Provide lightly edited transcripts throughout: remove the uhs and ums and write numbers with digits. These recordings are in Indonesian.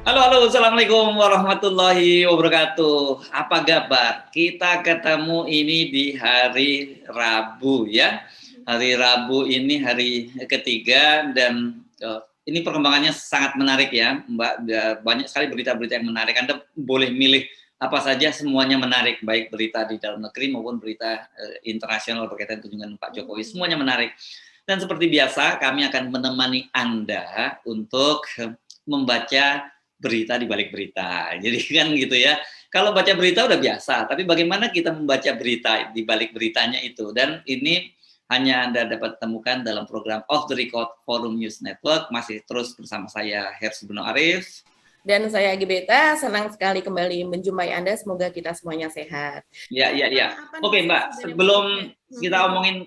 Halo, halo, assalamualaikum warahmatullahi wabarakatuh. Apa kabar? Kita ketemu ini di hari Rabu ya. Hari Rabu ini hari ketiga dan ini perkembangannya sangat menarik ya, Mbak. Banyak sekali berita-berita yang menarik. Anda boleh milih apa saja, semuanya menarik, baik berita di dalam negeri maupun berita internasional berkaitan kunjungan Pak Jokowi. Semuanya menarik. Dan seperti biasa, kami akan menemani Anda untuk membaca berita di balik berita. Jadi kan gitu ya. Kalau baca berita udah biasa, tapi bagaimana kita membaca berita di balik beritanya itu. Dan ini hanya Anda dapat temukan dalam program Off the Record Forum News Network. Masih terus bersama saya, Hersu Beno Arif. Dan saya Gibeta, senang sekali kembali menjumpai Anda. Semoga kita semuanya sehat. Ya. Oke, Mbak, sebelum kita omongin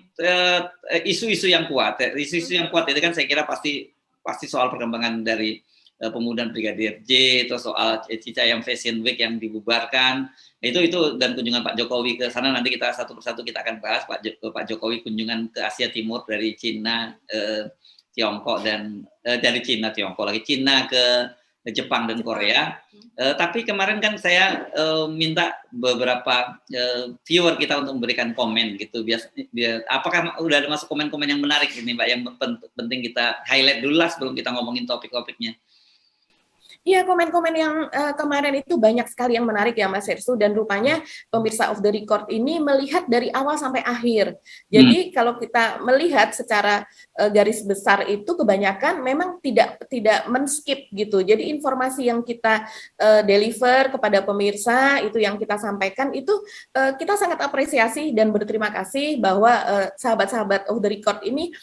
isu-isu yang kuat, isu-isu yang kuat itu kan saya kira pasti soal perkembangan dari pemuda Brigadir J, itu soal Cicayam Fashion Week yang dibubarkan, itu dan kunjungan Pak Jokowi ke sana. Nanti kita satu persatu kita akan bahas Pak Jokowi kunjungan ke Asia Timur dari Cina, Tiongkok dan dari Cina Tiongkok lagi Cina ke Jepang dan Korea. Tapi kemarin kan saya minta beberapa viewer kita untuk memberikan komen gitu. Apakah udah ada masuk komen-komen yang menarik ini, Mbak, yang penting kita highlight dulu lah sebelum kita ngomongin topik-topiknya. Iya, komen-komen yang kemarin itu banyak sekali yang menarik ya Mas Hersu, dan rupanya pemirsa Off the Record ini melihat dari awal sampai akhir. Jadi kalau kita melihat secara garis besar itu kebanyakan memang tidak men-skip gitu. Jadi informasi yang kita deliver kepada pemirsa, itu yang kita sampaikan, itu kita sangat apresiasi dan berterima kasih bahwa sahabat-sahabat Off the Record ini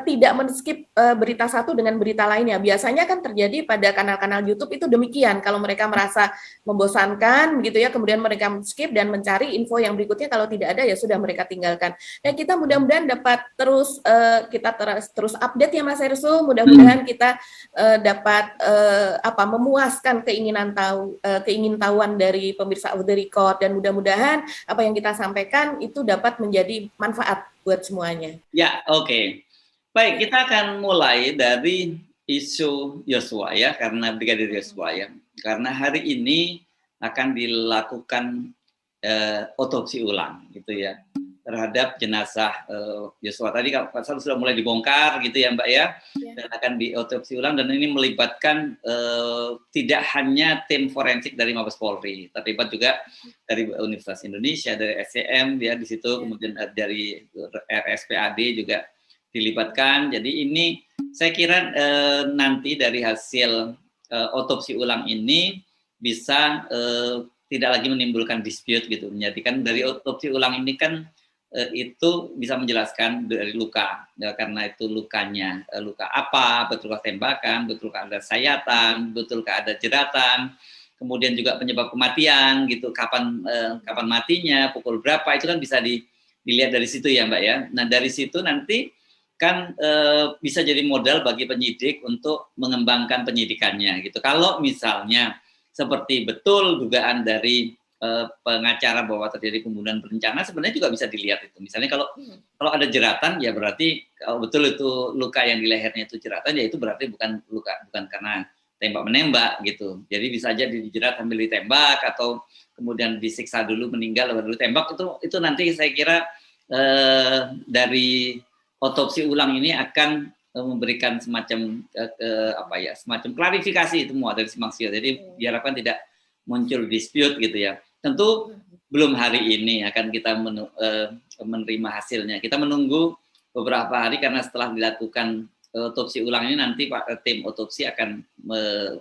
tidak men-skip berita satu dengan berita lainnya. Biasanya kan terjadi pada kanal-kanal YouTube itu demikian. Kalau mereka merasa membosankan begitu ya, kemudian mereka skip dan mencari info yang berikutnya, kalau tidak ada ya sudah mereka tinggalkan. Dan kita mudah-mudahan dapat terus terus update ya Mas Hersu. Mudah-mudahan kita dapat memuaskan keingintahuan dari pemirsa Off the Record, dan mudah-mudahan apa yang kita sampaikan itu dapat menjadi manfaat buat semuanya. Ya, oke. Baik, kita akan mulai dari isu Yosua ya, karena Brigadir Yosua ya. Karena hari ini akan dilakukan otopsi ulang gitu ya terhadap jenazah Yosua. Tadi kalau sudah mulai dibongkar gitu ya Mbak ya, dan akan diotopsi ulang, dan ini melibatkan tidak hanya tim forensik dari Mabes Polri, terlibat juga dari Universitas Indonesia, dari SCM ya di situ, kemudian dari RSPAD juga dilibatkan. Jadi ini saya kira nanti dari hasil otopsi ulang ini bisa tidak lagi menimbulkan dispute gitu. Menjadikan dari otopsi ulang ini kan itu bisa menjelaskan dari luka, ya, karena itu lukanya luka apa, betulkah tembakan, betulkah ada sayatan, betulkah ada jeratan, kemudian juga penyebab kematian gitu, kapan matinya, pukul berapa, itu kan bisa dilihat dari situ ya Mbak ya. Nah dari situ nanti kan bisa jadi modal bagi penyidik untuk mengembangkan penyidikannya gitu. Kalau misalnya seperti betul dugaan dari pengacara bahwa terjadi pembunuhan berencana, sebenarnya juga bisa dilihat itu. Misalnya kalau ada jeratan, ya berarti kalau betul itu luka yang di lehernya itu jeratan, ya itu berarti bukan karena tembak menembak gitu. Jadi bisa aja dijerat sambil ditembak, atau kemudian disiksa dulu meninggal baru tembak. Itu nanti saya kira dari otopsi ulang ini akan memberikan semacam semacam klarifikasi semua dari simpang siur. Jadi diharapkan tidak muncul dispute gitu ya. Tentu belum hari ini akan kita menerima hasilnya. Kita menunggu beberapa hari, karena setelah dilakukan otopsi ulang ini nanti tim otopsi akan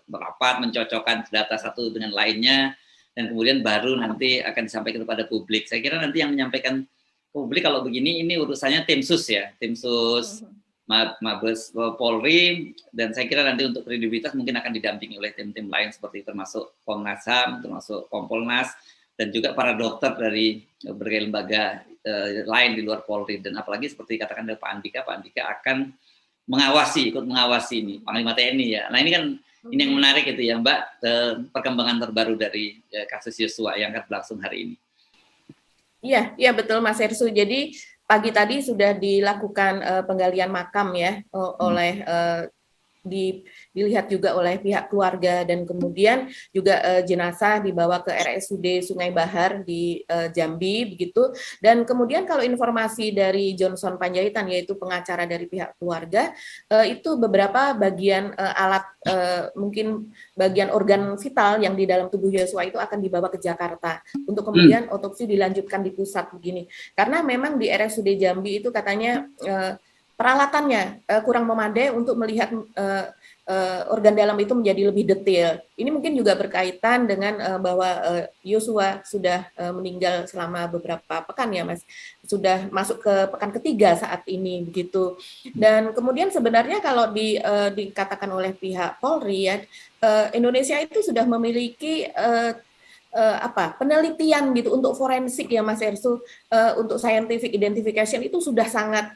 merapat mencocokkan data satu dengan lainnya, dan kemudian baru nanti akan disampaikan kepada publik. Saya kira nanti yang menyampaikan publik kalau begini ini urusannya tim sus ya, tim sus Mabes Polri, dan saya kira nanti untuk kredibilitas mungkin akan didampingi oleh tim-tim lain seperti termasuk Komnas HAM, termasuk Kompolnas, dan juga para dokter dari berbagai lembaga lain di luar Polri. Dan apalagi seperti katakan dari Pak Andika akan ikut mengawasi ini, Panglima TNI ya. Nah ini kan ini yang menarik itu ya Mbak, perkembangan terbaru dari kasus Yosua yang akan berlangsung hari ini. Iya betul Mas Hersu. Jadi pagi tadi sudah dilakukan penggalian makam ya oleh dilihat juga oleh pihak keluarga, dan kemudian juga jenazah dibawa ke RSUD Sungai Bahar di Jambi begitu. Dan kemudian kalau informasi dari Johnson Panjaitan, yaitu pengacara dari pihak keluarga, itu beberapa bagian alat, mungkin bagian organ vital yang di dalam tubuh Yosua itu akan dibawa ke Jakarta untuk kemudian otopsi dilanjutkan di pusat begini. Karena memang di RSUD Jambi itu katanya peralatannya kurang memadai untuk melihat organ dalam itu menjadi lebih detail. Ini mungkin juga berkaitan dengan bahwa Yosua sudah meninggal selama beberapa pekan ya Mas, sudah masuk ke pekan ketiga saat ini begitu. Dan kemudian sebenarnya kalau dikatakan oleh pihak Polri ya, Indonesia itu sudah memiliki penelitian gitu untuk forensik ya Mas Ersu, untuk scientific identification itu sudah sangat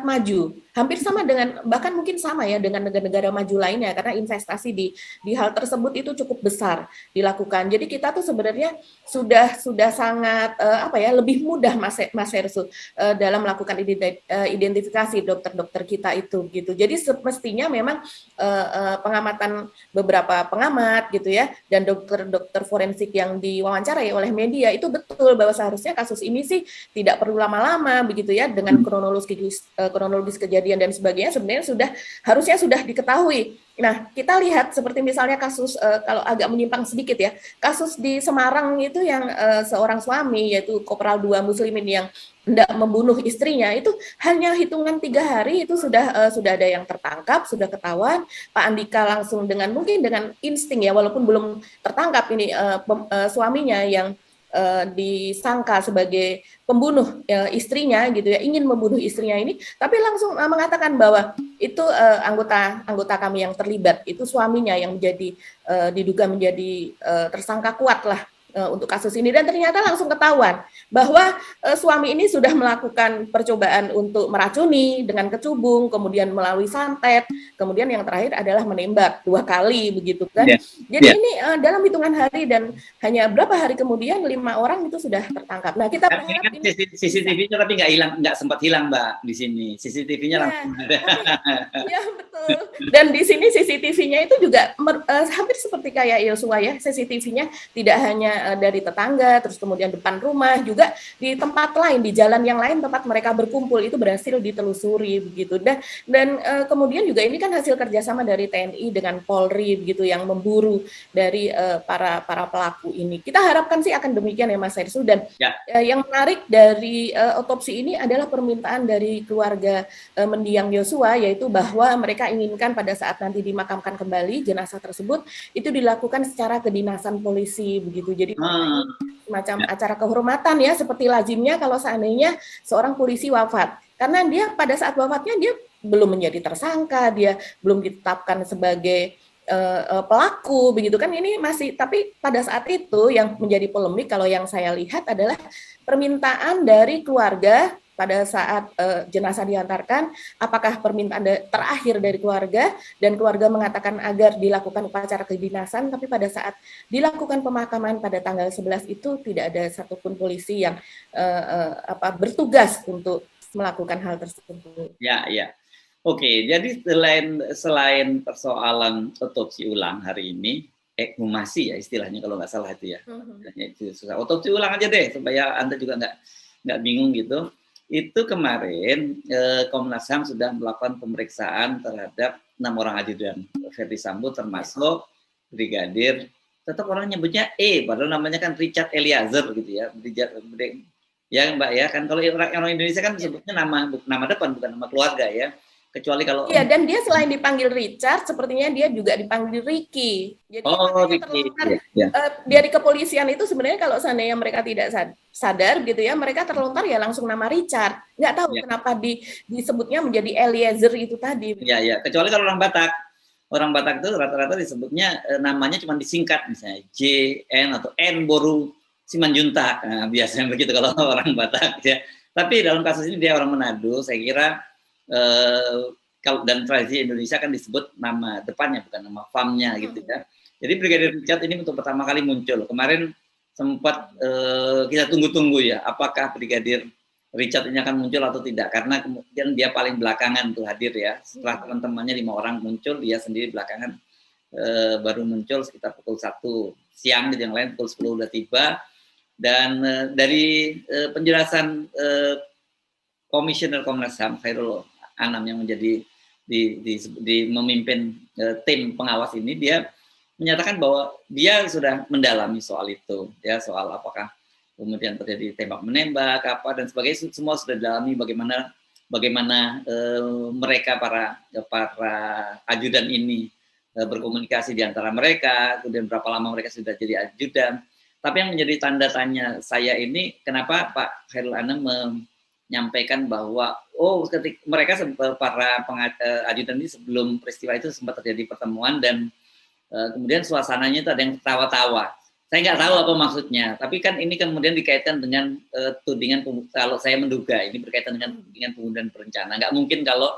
maju, hampir sama dengan, bahkan mungkin sama ya dengan negara-negara maju lainnya, karena investasi di hal tersebut itu cukup besar dilakukan. Jadi kita tuh sebenarnya sudah sangat lebih mudah Mas Hersu dalam melakukan identifikasi dokter-dokter kita itu gitu. Jadi semestinya memang pengamatan beberapa pengamat gitu ya, dan dokter-dokter forensik yang diwawancarai oleh media itu betul bahwa seharusnya kasus ini sih tidak perlu lama-lama begitu ya, dengan kronologis kejadian dan sebagainya sebenarnya harusnya sudah diketahui. Nah, kita lihat seperti misalnya kasus kalau agak menyimpang sedikit ya, kasus di Semarang itu yang seorang suami yaitu Kopral 2 Muslimin yang hendak membunuh istrinya, itu hanya hitungan 3 hari itu sudah ada yang tertangkap, sudah ketahuan. Pak Andika langsung mungkin dengan insting ya, walaupun belum tertangkap ini suaminya yang disangka sebagai pembunuh istrinya gitu ya, ingin membunuh istrinya ini, tapi langsung mengatakan bahwa itu anggota kami yang terlibat, itu suaminya yang diduga menjadi tersangka kuat lah untuk kasus ini. Dan ternyata langsung ketahuan bahwa suami ini sudah melakukan percobaan untuk meracuni dengan kecubung, kemudian melalui santet, kemudian yang terakhir adalah menembak 2 kali begitu kan. Jadi ini dalam hitungan hari, dan hanya berapa hari kemudian 5 orang itu sudah tertangkap. Nah, kita berharap ini CCTV-nya tapi nggak sempat hilang Mbak di sini. CCTV-nya langsung ada. Ya betul. Dan di sini CCTV-nya itu juga hampir seperti kayak Yosua ya, CCTV-nya tidak hanya dari tetangga, terus kemudian depan rumah, juga di tempat lain, di jalan yang lain tempat mereka berkumpul itu berhasil ditelusuri begitu. Dan kemudian juga ini kan hasil kerjasama dari TNI dengan Polri begitu, yang memburu dari para pelaku ini. Kita harapkan sih akan demikian ya Mas Hersu. Dan yang menarik dari otopsi ini adalah permintaan dari keluarga mendiang Yosua, yaitu bahwa mereka inginkan pada saat nanti dimakamkan kembali jenazah tersebut itu dilakukan secara kedinasan polisi begitu. Jadi semacam acara kehormatan ya, seperti lazimnya kalau seandainya seorang polisi wafat. Karena dia pada saat wafatnya dia belum menjadi tersangka, dia belum ditetapkan sebagai pelaku begitu kan, ini masih. Tapi pada saat itu yang menjadi polemik kalau yang saya lihat adalah permintaan dari keluarga pada saat jenazah diantarkan, apakah permintaan terakhir dari keluarga, dan keluarga mengatakan agar dilakukan upacara kedinasan, tapi pada saat dilakukan pemakaman pada tanggal 11 itu tidak ada satupun polisi yang bertugas untuk melakukan hal tersebut. Ya. Oke, jadi selain persoalan otopsi ulang hari ini, ekshumasi ya istilahnya kalau nggak salah itu ya. Itu susah. Otopsi ulang aja deh supaya Anda juga nggak bingung gitu. Itu kemarin Komnas HAM sudah melakukan pemeriksaan terhadap 6 orang ajudan Ferdi Sambo, termasuk brigadir, tetap orang nyebutnya padahal namanya kan Richard Eliezer gitu ya, ya Mbak ya, kan kalau orang Indonesia kan disebutnya nama depan bukan nama keluarga ya, kecuali kalau dan dia selain dipanggil Richard, sepertinya dia juga dipanggil Ricky. Jadi Ricky. Dari kepolisian itu sebenarnya kalau seandainya mereka tidak sadar gitu ya, mereka terlontar ya langsung nama Richard. Nggak tahu kenapa disebutnya menjadi Eliezer itu tadi. Ya, kecuali kalau orang Batak. Orang Batak itu rata-rata disebutnya namanya cuma disingkat, misalnya J, N atau N Boru Simanjuntak. Nah, biasanya begitu kalau orang Batak ya. Tapi dalam kasus ini dia orang Manado, saya kira dan tradisi Indonesia kan disebut nama depannya bukan nama famnya gitu ya. Jadi Brigadir Richard ini untuk pertama kali muncul. Kemarin sempat kita tunggu-tunggu ya, apakah Brigadir Richard ini akan muncul atau tidak, karena kemudian dia paling belakangan tuh hadir ya, setelah teman-temannya 5 orang muncul, dia sendiri belakangan baru muncul sekitar pukul 1 siang, yang lain pukul 10 udah tiba. Dan dari penjelasan Komisioner Komnas HAM Khairul Anam yang menjadi memimpin tim pengawas ini, dia menyatakan bahwa dia sudah mendalami soal itu, ya, soal apakah kemudian terjadi tembak menembak apa dan sebagainya, semua sudah didalami bagaimana mereka para ajudan ini berkomunikasi di antara mereka, kemudian berapa lama mereka sudah jadi ajudan. Tapi yang menjadi tanda tanya saya ini, kenapa Pak Khairul Anam menyampaikan bahwa ketika mereka para ajudan ini sebelum peristiwa itu sempat terjadi pertemuan dan kemudian suasananya itu ada yang ketawa-tawa. Saya nggak tahu apa maksudnya, tapi kan ini kemudian dikaitkan dengan tudingan, kalau saya menduga ini berkaitan dengan tudingan pembunuhan berencana. Nggak mungkin kalau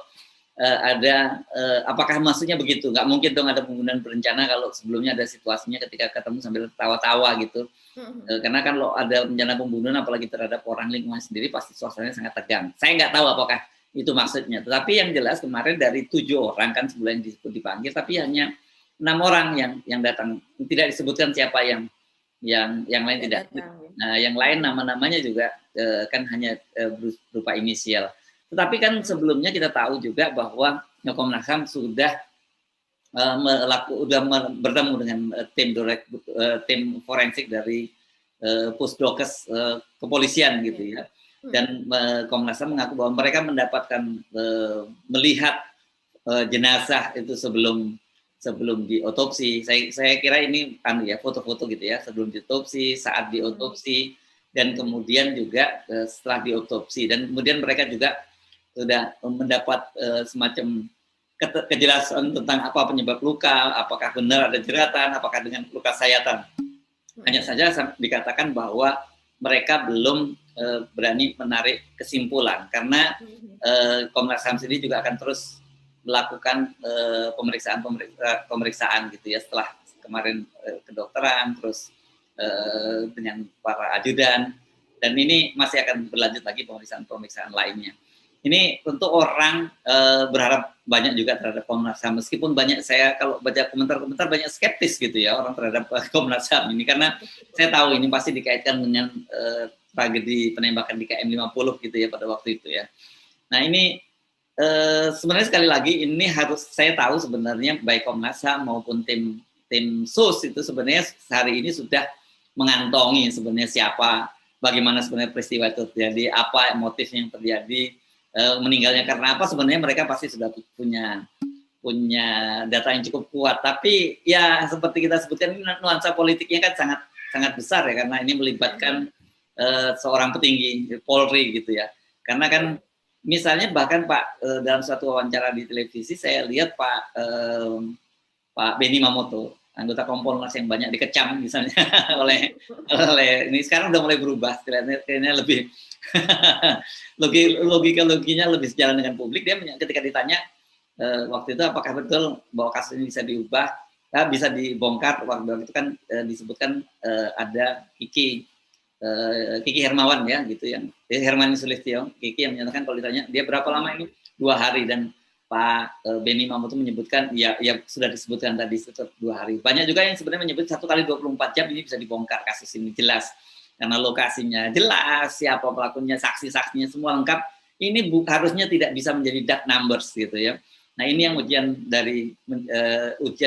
ada, apakah maksudnya begitu? Nggak mungkin dong ada pembunuhan berencana kalau sebelumnya ada situasinya ketika ketemu sambil tawa-tawa gitu. Karena kan kalau ada rencana pembunuhan, apalagi terhadap orang lingkungan sendiri, pasti suasananya sangat tegang. Saya nggak tahu apakah itu maksudnya. Tetapi yang jelas kemarin dari 7 orang kan sebelum disebut dipanggil, tapi hanya 6 orang yang datang. Tidak disebutkan siapa yang lain tidak. Nah, yang lain nama-namanya juga kan hanya berupa inisial. Tetapi kan sebelumnya kita tahu juga bahwa Komnas HAM sudah bertemu dengan tim forensik dari Pusdokes kepolisian gitu ya. Dan Komnas HAM mengaku bahwa mereka mendapatkan melihat jenazah itu sebelum diotopsi. Saya kira ini foto-foto gitu ya, sebelum diotopsi, saat diotopsi, dan kemudian juga setelah diotopsi. Dan kemudian mereka juga sudah mendapat semacam kejelasan tentang apa penyebab luka, apakah benar ada jeratan, apakah dengan luka sayatan. Hanya saja dikatakan bahwa mereka belum berani menarik kesimpulan, karena Komnas HAM sendiri juga akan terus melakukan pemeriksaan gitu ya, setelah kemarin kedokteran, terus dengan para ajudan, dan ini masih akan berlanjut lagi pemeriksaan lainnya. Ini tentu orang berharap banyak juga terhadap Komnas HAM, meskipun banyak, saya kalau baca komentar-komentar banyak skeptis gitu ya orang terhadap Komnas HAM ini, karena saya tahu ini pasti dikaitkan dengan tragedi penembakan di KM 50 gitu ya pada waktu itu ya. Nah ini sebenarnya sekali lagi ini harus saya tahu sebenarnya baik Komnas HAM maupun tim SUS itu sebenarnya hari ini sudah mengantongi sebenarnya siapa, bagaimana sebenarnya peristiwa itu terjadi, apa motif yang terjadi, meninggalnya karena apa. Sebenarnya mereka pasti sudah punya data yang cukup kuat. Tapi ya seperti kita sebutkan, nuansa politiknya kan sangat besar ya, karena ini melibatkan seorang petinggi Polri gitu ya. Karena kan misalnya bahkan Pak dalam suatu wawancara di televisi saya lihat Pak Benny Mamoto, anggota Kompolnas yang banyak dikecam misalnya oleh ini sekarang udah mulai berubah, kayaknya lebih logikanya lebih sejalan dengan publik. Dia ketika ditanya waktu itu apakah betul bahwa kasus ini bisa diubah, bisa dibongkar, waktu itu kan disebutkan ada Kiki Hermawan ya gitu, yang Herman Sulistyo, Kiki yang menyatakan kalau ditanya dia berapa lama ini, 2 hari, dan Pak Benny Mamoto menyebutkan ya sudah disebutkan tadi 2 hari. Banyak juga yang sebenarnya menyebut 1 kali 24 jam ini bisa dibongkar kasus ini, jelas karena lokasinya jelas, siapa pelakunya, saksi-saksinya semua lengkap. Ini harusnya tidak bisa menjadi dark numbers gitu ya. Nah ini yang ujian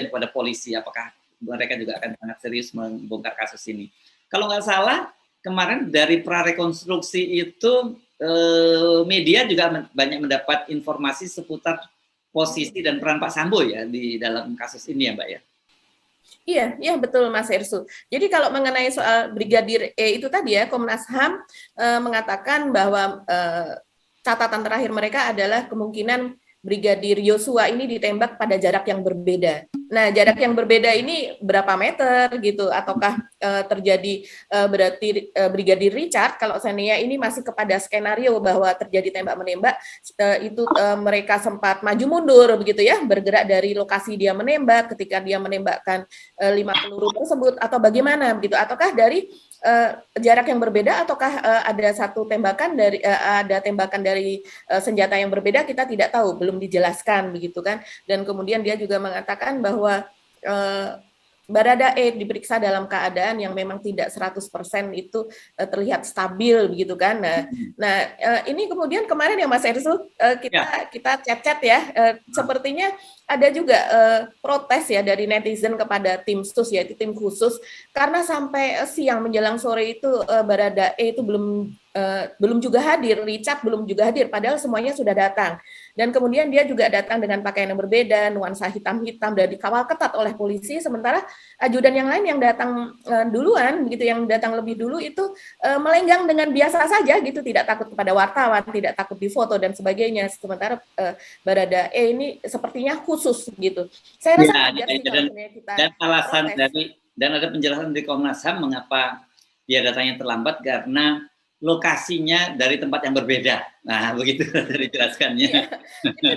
kepada polisi, apakah mereka juga akan sangat serius membongkar kasus ini. Kalau nggak salah kemarin dari prarekonstruksi itu media juga banyak mendapat informasi seputar posisi dan peran Pak Sambo ya di dalam kasus ini ya Mbak ya. Iya betul Mas Ersu. Jadi kalau mengenai soal Brigadir E itu tadi ya, Komnas HAM mengatakan bahwa catatan terakhir mereka adalah kemungkinan Brigadir Yosua ini ditembak pada jarak yang berbeda. Nah, jarak yang berbeda ini berapa meter gitu? Ataukah terjadi berarti Brigadir Richard, kalau seandainya ini masih kepada skenario bahwa terjadi tembak-menembak, itu mereka sempat maju mundur begitu ya, bergerak dari lokasi dia menembak ketika dia menembakkan 5 peluru tersebut, atau bagaimana begitu? Ataukah dari jarak yang berbeda ataukah ada satu tembakan dari senjata yang berbeda, kita tidak tahu, belum dijelaskan begitu kan. Dan kemudian dia juga mengatakan bahwa Baradae diperiksa dalam keadaan yang memang tidak 100% itu terlihat stabil begitu kan. Ini kemudian kemarin ya Mas Ersu, kita chat-chat ya, sepertinya ada juga protes ya dari netizen kepada tim sus, yaitu tim khusus, karena sampai siang menjelang sore itu Baradae itu belum juga hadir, Richard belum juga hadir, padahal semuanya sudah datang. Dan kemudian dia juga datang dengan pakaian yang berbeda, nuansa hitam-hitam, dan dikawal ketat oleh polisi, sementara ajudan yang lain yang datang duluan, begitu, yang datang lebih dulu itu melenggang dengan biasa saja, gitu, tidak takut kepada wartawan, tidak takut difoto dan sebagainya. Sementara Baradae ini sepertinya khusus, gitu. Saya rasa dan alasan dan ada penjelasan dari Komnas HAM mengapa dia datangnya terlambat, karena lokasinya dari tempat yang berbeda. Nah, begitu dijelaskannya. Ya.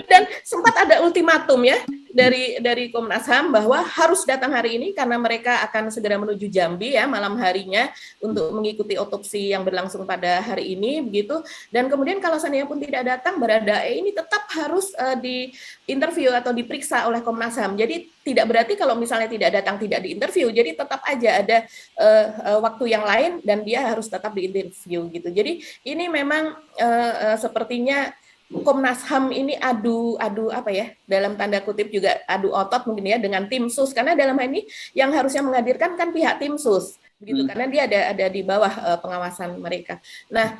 Dan sempat ada ultimatum ya dari Komnas HAM bahwa harus datang hari ini karena mereka akan segera menuju Jambi ya malam harinya untuk mengikuti otopsi yang berlangsung pada hari ini begitu. Dan kemudian kalau seandainya pun tidak datang, Baradae ini tetap harus diinterview atau diperiksa oleh Komnas HAM. Jadi tidak berarti kalau misalnya tidak datang tidak diinterview. Jadi tetap aja ada waktu yang lain dan dia harus tetap diinterview gitu. Jadi ini memang sepertinya Komnas HAM ini adu apa ya, dalam tanda kutip juga adu otot mungkin ya dengan tim sus, karena dalam hal ini yang harusnya menghadirkan kan pihak tim sus begitu, karena dia ada di bawah pengawasan mereka. Nah,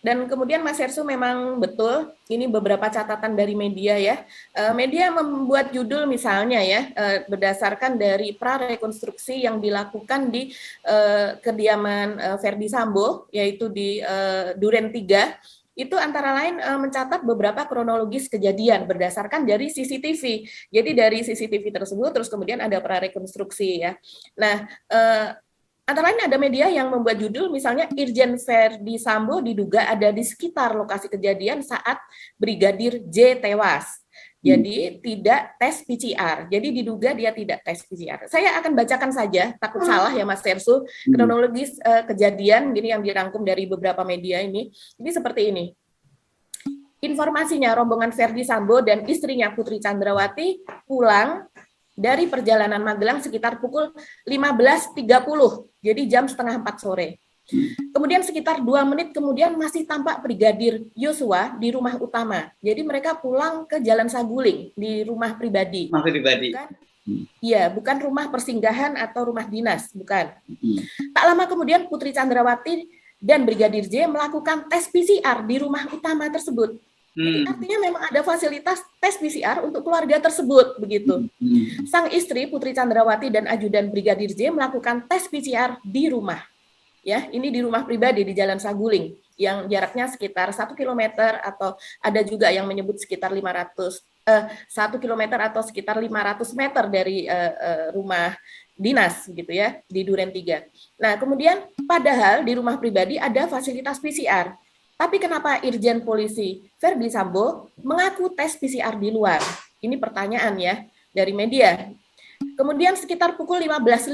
dan kemudian Mas Hersu memang betul ini beberapa catatan dari media ya. Media membuat judul misalnya ya berdasarkan dari prarekonstruksi yang dilakukan di kediaman Verdi Sambo, yaitu di Duren 3. Itu antara lain mencatat beberapa kronologis kejadian berdasarkan dari CCTV. Jadi dari CCTV tersebut terus kemudian ada prarekonstruksi ya. Nah, antara lain ada media yang membuat judul misalnya Irjen Verdi Sambo diduga ada di sekitar lokasi kejadian saat Brigadir J tewas. Jadi tidak tes PCR. Jadi diduga dia tidak tes PCR. Saya akan bacakan saja, takut salah ya Mas Sersu, kronologis kejadian gini yang dirangkum dari beberapa media ini. Ini seperti ini. Informasinya, rombongan Verdi Sambo dan istrinya Putri Chandrawati pulang dari perjalanan Magelang sekitar pukul 15.30. Jadi jam setengah 4 sore. Kemudian sekitar 2 menit kemudian masih tampak Brigadir Yosua di rumah utama. Jadi mereka pulang ke Jalan Saguling di rumah pribadi. Rumah pribadi. Iya, bukan rumah persinggahan atau rumah dinas, bukan. Tak lama kemudian Putri Chandrawati dan Brigadir J melakukan tes PCR di rumah utama tersebut. Jadi artinya memang ada fasilitas tes PCR untuk keluarga tersebut, begitu. Sang istri Putri Chandrawati dan ajudan Brigadir J melakukan tes PCR di rumah. Ya, ini di rumah pribadi di Jalan Saguling yang jaraknya sekitar 1 km atau ada juga yang menyebut sekitar 1 km atau sekitar 500 meter dari rumah dinas gitu ya di Duren 3. Nah, kemudian padahal di rumah pribadi ada fasilitas PCR. Tapi kenapa Irjen Polisi Verdi Sambo mengaku tes PCR di luar? Ini pertanyaan ya dari media. Kemudian sekitar pukul 15.50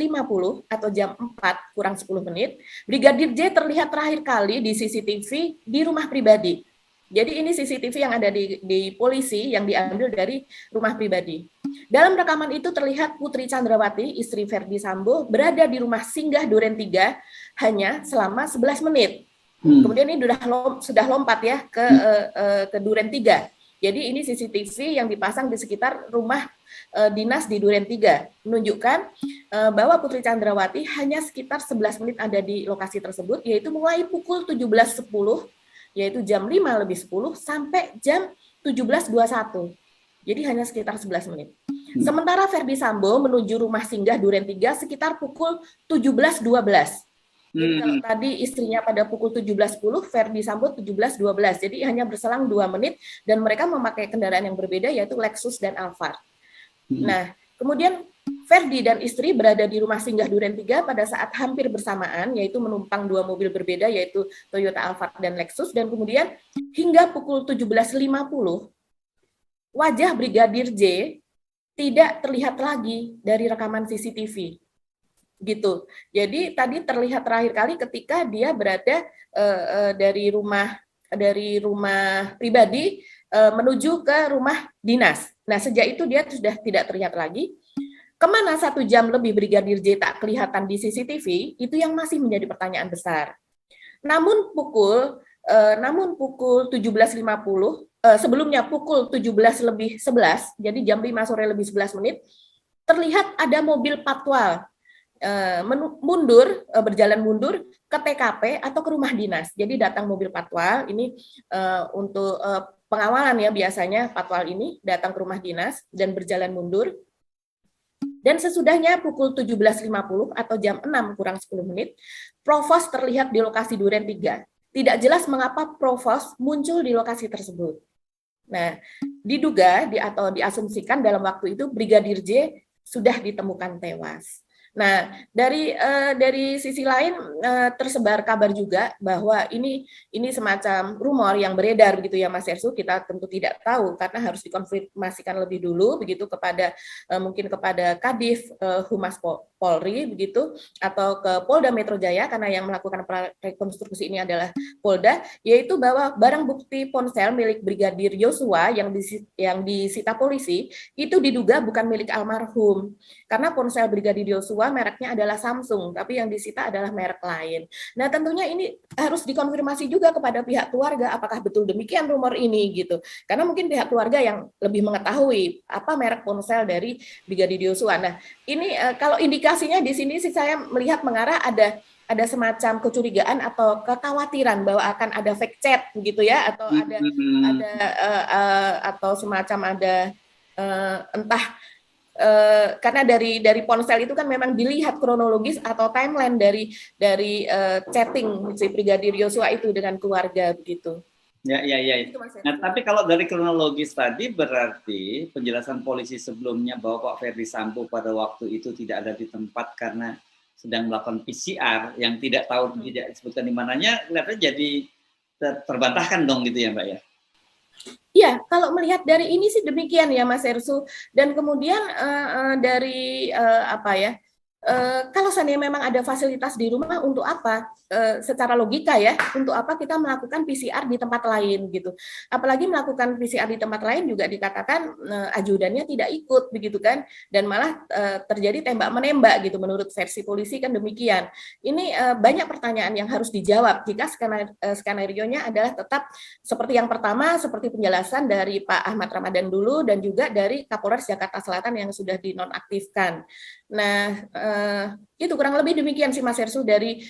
atau jam 4 kurang 10 menit, Brigadir J terlihat terakhir kali di CCTV di rumah pribadi. Jadi ini CCTV yang ada di polisi yang diambil dari rumah pribadi. Dalam rekaman itu terlihat Putri Chandrawati, istri Verdi Sambo, berada di rumah singgah Duren 3 hanya selama 11 menit. Kemudian ini sudah lompat ya ke Duren 3. Jadi ini CCTV yang dipasang di sekitar rumah dinas di Duren 3 menunjukkan bahwa Putri Chandrawati hanya sekitar 11 menit ada di lokasi tersebut, yaitu mulai pukul 17.10, yaitu jam 5:10 sampai jam 17.21. Jadi hanya sekitar 11 menit. Sementara Verdi Sambo menuju rumah singgah Duren 3 sekitar pukul 17.12. Jadi kalau tadi istrinya pada pukul 17.10, Verdi Sambo 17.12. Jadi hanya berselang 2 menit dan mereka memakai kendaraan yang berbeda yaitu Lexus dan Alphard. Nah, kemudian Verdi dan istri berada di rumah singgah Duren 3 pada saat hampir bersamaan, yaitu menumpang 2 mobil berbeda yaitu Toyota Alphard dan Lexus, dan kemudian hingga pukul 17.50 wajah Brigadir J tidak terlihat lagi dari rekaman CCTV. gitu. Jadi tadi terlihat terakhir kali ketika dia berada dari rumah pribadi menuju ke rumah dinas. Nah, sejak itu dia sudah tidak terlihat lagi. Kemana 1 jam lebih Brigadir J tak kelihatan di CCTV, itu yang masih menjadi pertanyaan besar. Namun pukul 17.50, sebelumnya pukul 17.11, jadi jam 5 sore lebih 11 menit, terlihat ada mobil patwal berjalan mundur ke TKP atau ke rumah dinas. Jadi datang mobil patwal ini untuk pengawalan ya, biasanya patwal ini datang ke rumah dinas dan berjalan mundur. Dan sesudahnya pukul 17.50 atau jam 6 kurang 10 menit, Provos terlihat di lokasi Duren 3. Tidak jelas mengapa Provos muncul di lokasi tersebut. Nah, diduga atau diasumsikan dalam waktu itu Brigadir J sudah ditemukan tewas. Nah, dari sisi lain tersebar kabar juga bahwa ini semacam rumor yang beredar begitu ya Mas Ersu, kita tentu tidak tahu karena harus dikonfirmasikan lebih dulu begitu kepada mungkin kepada Kadif Humas Polri begitu atau ke Polda Metro Jaya karena yang melakukan rekonstruksi ini adalah Polda, yaitu bahwa barang bukti ponsel milik Brigadir Yosua yang disita polisi itu diduga bukan milik almarhum. Karena ponsel Brigadir Yosua mereknya adalah Samsung, tapi yang disita adalah merek lain. Nah, tentunya ini harus dikonfirmasi juga kepada pihak keluarga apakah betul demikian rumor ini gitu. Karena mungkin pihak keluarga yang lebih mengetahui apa merek ponsel dari Brigadir Yosua. Nah, ini kalau indikasinya di sini sih saya melihat mengarah ada semacam kecurigaan atau kekhawatiran bahwa akan ada fake chat begitu ya, atau atau semacam ada entah karena dari ponsel itu kan memang dilihat kronologis atau timeline dari chatting si Brigadir Yosua itu dengan keluarga begitu. Ya. Nah, tapi kalau dari kronologis tadi berarti penjelasan polisi sebelumnya bahwa Pak Ferdi Sambo pada waktu itu tidak ada di tempat karena sedang melakukan PCR yang tidak tahu tidak disebutkan di mananya, kelihatannya jadi terbantahkan dong gitu ya Mbak ya. Iya, kalau melihat dari ini sih demikian ya Mas Ersu. Dan kemudian dari kalau seandainya memang ada fasilitas di rumah, untuk apa? Secara logika ya, untuk apa kita melakukan PCR di tempat lain gitu? Apalagi melakukan PCR di tempat lain juga dikatakan ajudannya tidak ikut begitu kan? Dan malah terjadi tembak menembak gitu. Menurut versi polisi kan demikian. Ini banyak pertanyaan yang harus dijawab jika skenario-nya adalah tetap seperti yang pertama, seperti penjelasan dari Pak Ahmad Ramadan dulu dan juga dari Kapolres Jakarta Selatan yang sudah dinonaktifkan. Nah, itu kurang lebih demikian sih Mas Ersu dari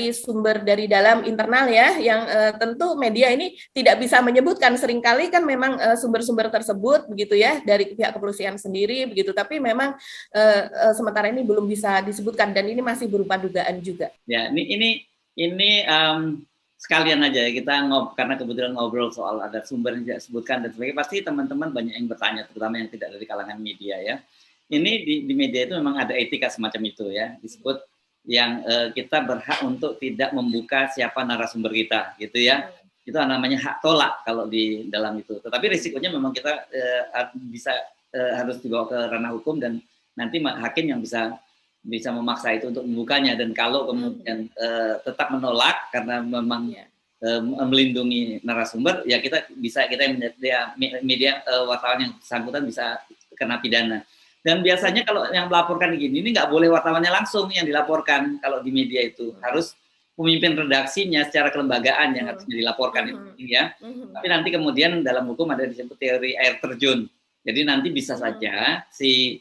sumber dari dalam internal ya, yang tentu media ini tidak bisa menyebutkan, seringkali kan memang sumber-sumber tersebut begitu ya dari pihak kepolisian sendiri begitu, tapi memang sementara ini belum bisa disebutkan dan ini masih berupa dugaan juga. Ya, ini sekalian aja ya kita karena kebetulan ngobrol soal ada sumber yang tidak disebutkan dan sebagainya, pasti teman-teman banyak yang bertanya, terutama yang tidak dari kalangan media ya. Ini di media itu memang ada etika semacam itu ya, disebut yang kita berhak untuk tidak membuka siapa narasumber kita gitu ya. Itu namanya hak tolak kalau di dalam itu. Tetapi risikonya memang kita harus dibawa ke ranah hukum dan nanti hakim yang bisa memaksa itu untuk membukanya, dan kalau kemudian tetap menolak karena memang melindungi narasumber, ya kita media wartawan yang bersangkutan bisa kena pidana. Dan biasanya kalau yang melaporkan gini, ini nggak boleh wartawannya langsung yang dilaporkan. Kalau di media itu harus pemimpin redaksinya secara kelembagaan yang harusnya dilaporkan itu ya. Tapi nanti kemudian dalam hukum ada disebut teori air terjun. Jadi nanti bisa saja si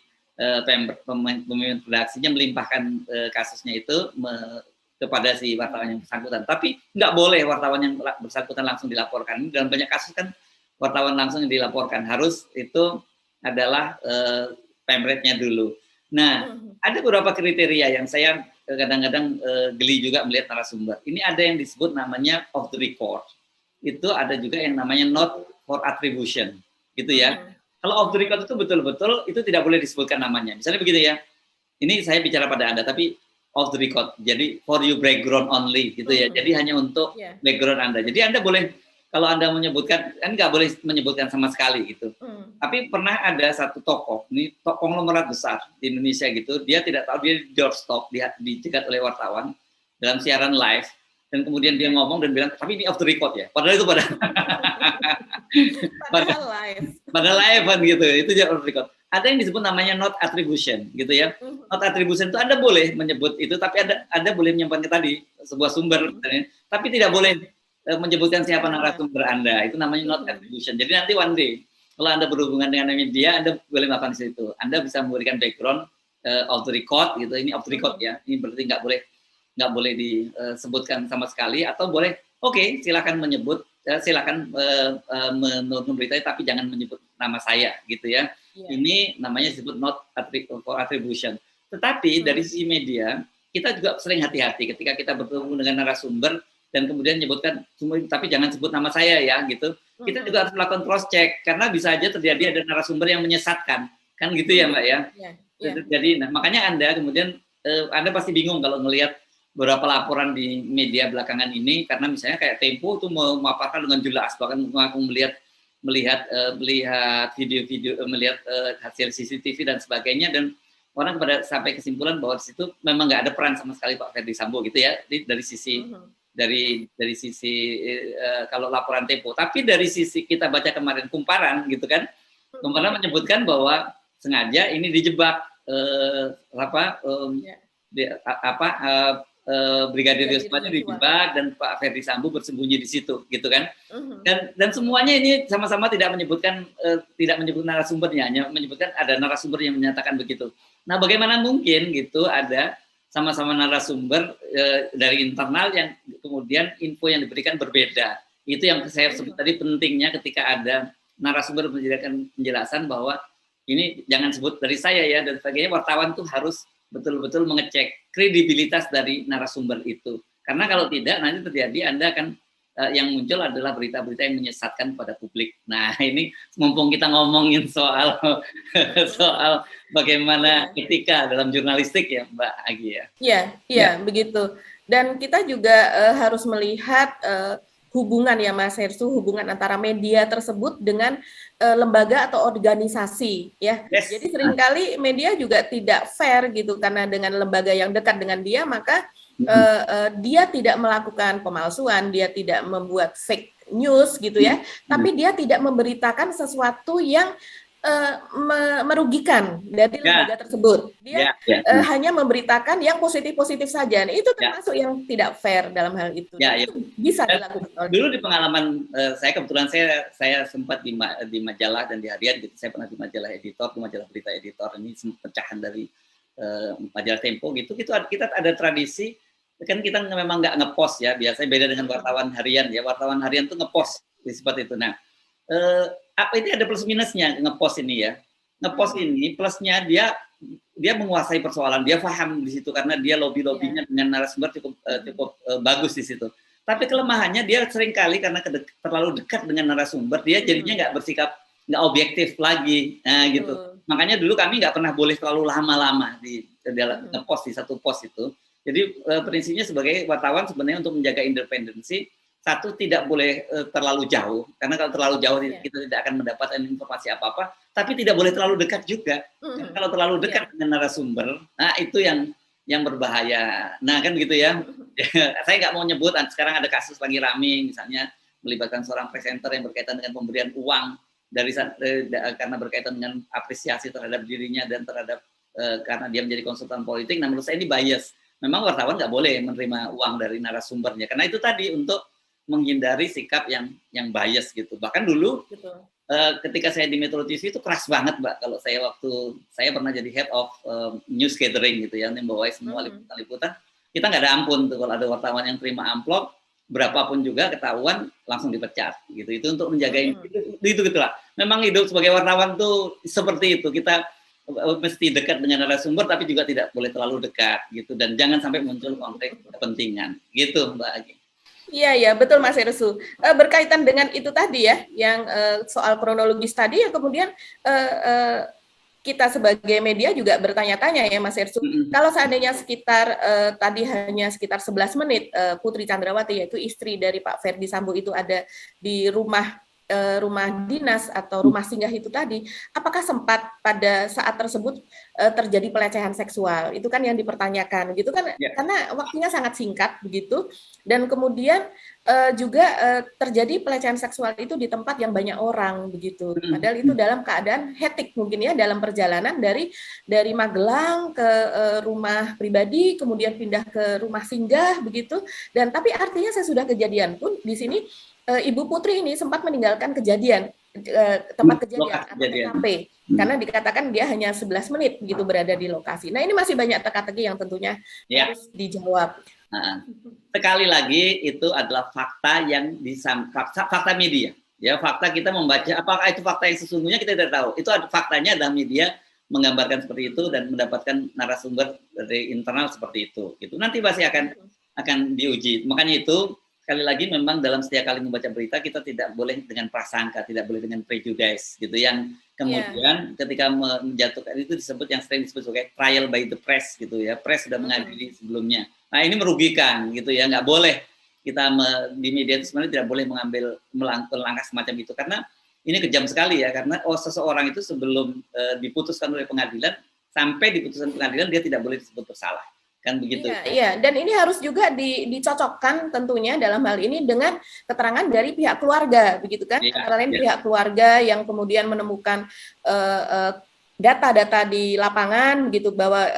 pemimpin redaksinya melimpahkan kasusnya itu kepada si wartawan yang bersangkutan. Tapi nggak boleh wartawan yang bersangkutan langsung dilaporkan. Dalam banyak kasus kan wartawan langsung yang dilaporkan. Harus itu adalah pemretnya dulu. Nah, ada beberapa kriteria yang saya kadang-kadang geli juga melihat narasumber. Ini ada yang disebut namanya off the record. Itu ada juga yang namanya not for attribution, gitu ya. Kalau off the record itu betul-betul itu tidak boleh disebutkan namanya. Misalnya begitu ya. Ini saya bicara pada Anda, tapi off the record. Jadi for your background only, gitu ya. Jadi hanya untuk background Anda. Jadi Anda boleh kalau Anda menyebutkan, kan nggak boleh menyebutkan sama sekali gitu. Tapi pernah ada satu tokoh, ini konglomerat besar di Indonesia gitu, dia tidak tahu, dia di doorstop, dia dicegat oleh wartawan dalam siaran live, dan kemudian dia ngomong dan bilang, tapi ini off the record ya. Padahal itu padahal live kan gitu, itu off the record. Ada yang disebut namanya not attribution gitu ya. Not attribution itu Anda boleh menyebut itu, tapi Anda boleh menyampaikan tadi sebuah sumber, tapi tidak boleh menyebutkan siapa narasumber Anda. Itu namanya not attribution. Jadi nanti one day kalau Anda berhubungan dengan media, Anda boleh melakukan di situ. Anda bisa memberikan background off the record gitu. Ini off the record ya. Ini berarti nggak boleh disebutkan sama sekali, atau boleh silakan menyebut, silakan menurut berita, tapi jangan menyebut nama saya gitu ya. Ini namanya disebut not for attribution. Tetapi dari sisi media, kita juga sering hati-hati ketika kita bertemu dengan narasumber dan kemudian menyebutkan, tapi jangan sebut nama saya ya gitu. Kita juga harus melakukan cross check, karena bisa aja terjadi ada narasumber yang menyesatkan, kan gitu ya Mbak ya. Jadi makanya Anda kemudian Anda pasti bingung kalau melihat beberapa laporan di media belakangan ini, karena misalnya kayak Tempo itu memaparkan dengan jelas, bahkan mengaku melihat video-video, melihat hasil CCTV dan sebagainya, dan orang sampai kesimpulan bahwa di situ memang nggak ada peran sama sekali Pak Ferdy Sambo gitu ya, dari sisi dari sisi kalau laporan Tempo. Tapi dari sisi kita baca kemarin kumparan gitu kan, kumparan menyebutkan bahwa sengaja ini dijebak Brigadir Yosua dijebak dan Pak Ferdy Sambo bersembunyi di situ gitu kan. Dan semuanya ini sama-sama tidak menyebut narasumbernya, hanya menyebutkan ada narasumber yang menyatakan begitu. Nah, bagaimana mungkin gitu ada sama-sama narasumber dari internal yang kemudian info yang diberikan berbeda. Itu yang saya sebut tadi pentingnya ketika ada narasumber memberikan penjelasan bahwa ini jangan sebut dari saya ya dan sebagainya. Wartawan tuh harus betul-betul mengecek kredibilitas dari narasumber itu. Karena kalau tidak, nanti terjadi Anda akan yang muncul adalah berita-berita yang menyesatkan pada publik. Nah, ini mumpung kita ngomongin soal bagaimana etika dalam jurnalistik ya, Mbak Agi ya. Iya, begitu. Dan kita juga harus melihat hubungan ya Mas Hersu, hubungan antara media tersebut dengan lembaga atau organisasi ya. Jadi seringkali media juga tidak fair gitu, karena dengan lembaga yang dekat dengan dia maka dia tidak melakukan pemalsuan, dia tidak membuat fake news gitu ya, tapi dia tidak memberitakan sesuatu yang merugikan dari lembaga tersebut. Dia hanya memberitakan yang positif-positif saja. Nah, itu termasuk yang tidak fair dalam hal itu. Itu bisa dilakukan. Dulu di pengalaman saya, kebetulan saya sempat di majalah dan di harian gitu. Saya pernah di majalah editor, di majalah berita editor. Ini pecahan dari majalah Tempo gitu. Kita ada tradisi, kan kita memang nggak ngepost ya. Biasanya beda dengan wartawan harian ya. Wartawan harian tuh ngepost seperti itu. Nah, ini ada plus minusnya ngepost ini ya. Ngepost ini plusnya dia menguasai persoalan, dia paham di situ karena dia lobby-lobbynya dengan narasumber cukup bagus di situ. Tapi kelemahannya dia seringkali karena terlalu dekat dengan narasumber, dia jadinya nggak objektif lagi. Nah, gitu. Makanya dulu kami nggak pernah boleh terlalu lama-lama di dalam ngepost di satu post itu. Jadi prinsipnya sebagai wartawan sebenarnya untuk menjaga independensi, satu, tidak boleh terlalu jauh, karena kalau terlalu jauh kita tidak akan mendapatkan informasi apa-apa, tapi tidak boleh terlalu dekat juga. Karena kalau terlalu dekat dengan narasumber, nah itu yang berbahaya. Nah kan gitu ya. Saya nggak mau nyebut, sekarang ada kasus lagi rame, misalnya melibatkan seorang presenter yang berkaitan dengan pemberian uang karena berkaitan dengan apresiasi terhadap dirinya dan terhadap karena dia menjadi konsultan politik. Nah menurut saya ini bias. Memang wartawan nggak boleh menerima uang dari narasumbernya, karena itu tadi untuk menghindari sikap yang bias gitu. Bahkan dulu ketika saya di Metro TV itu keras banget Mbak. Kalau saya pernah jadi head of news gathering gitu ya, yang membawa semua liputan. Kita nggak ada ampun tuh kalau ada wartawan yang terima amplop berapapun juga ketahuan langsung dipecat gitu. Itu untuk menjaga itu gitulah. Memang hidup sebagai wartawan tuh seperti itu. Kita mesti dekat dengan narasumber tapi juga tidak boleh terlalu dekat gitu, dan jangan sampai muncul konflik kepentingan gitu Mbak Agi. Iya, betul Mas Hersu. Berkaitan dengan itu tadi ya, yang soal kronologis tadi, ya kemudian kita sebagai media juga bertanya-tanya ya Mas Ersu, kalau seandainya sekitar tadi hanya sekitar 11 menit Putri Chandrawati yaitu istri dari Pak Ferdi Sambo itu ada di rumah dinas atau rumah singgah itu tadi, apakah sempat pada saat tersebut terjadi pelecehan seksual? Itu kan yang dipertanyakan, gitu kan? Yeah. Karena waktunya sangat singkat begitu, dan kemudian juga terjadi pelecehan seksual itu di tempat yang banyak orang begitu. Padahal itu dalam keadaan hektik mungkin ya, dalam perjalanan dari Magelang ke rumah pribadi, kemudian pindah ke rumah singgah begitu. Dan tapi artinya sesudah kejadian pun di sini Ibu Putri ini sempat meninggalkan tempat kejadian atau TKP karena dikatakan dia hanya 11 menit begitu berada di lokasi. Nah, ini masih banyak teka-teki yang tentunya harus dijawab. Nah, sekali lagi itu adalah fakta yang fakta media. Ya, fakta kita membaca, apakah itu fakta yang sesungguhnya kita tidak tahu. Itu faktanya adalah media menggambarkan seperti itu dan mendapatkan narasumber dari internal seperti itu. Itu nanti pasti akan diuji. Makanya itu sekali lagi memang dalam setiap kali membaca berita kita tidak boleh dengan prasangka, tidak boleh dengan prejudice gitu. Yang kemudian ketika menjatuhkan itu disebut yang sering disebut sebagai trial by the press gitu ya. Press sudah mengadili sebelumnya. Nah, ini merugikan gitu ya. Nggak boleh kita di media itu sebenarnya tidak boleh mengambil langkah semacam itu karena ini kejam sekali ya, karena seseorang itu sebelum diputuskan oleh pengadilan sampai diputuskan pengadilan dia tidak boleh disebut bersalah. Kan begitu. Iya, dan ini harus juga dicocokkan tentunya dalam hal ini dengan keterangan dari pihak keluarga, begitu kan? Antara lain pihak keluarga yang kemudian menemukan data-data di lapangan, begitu bahwa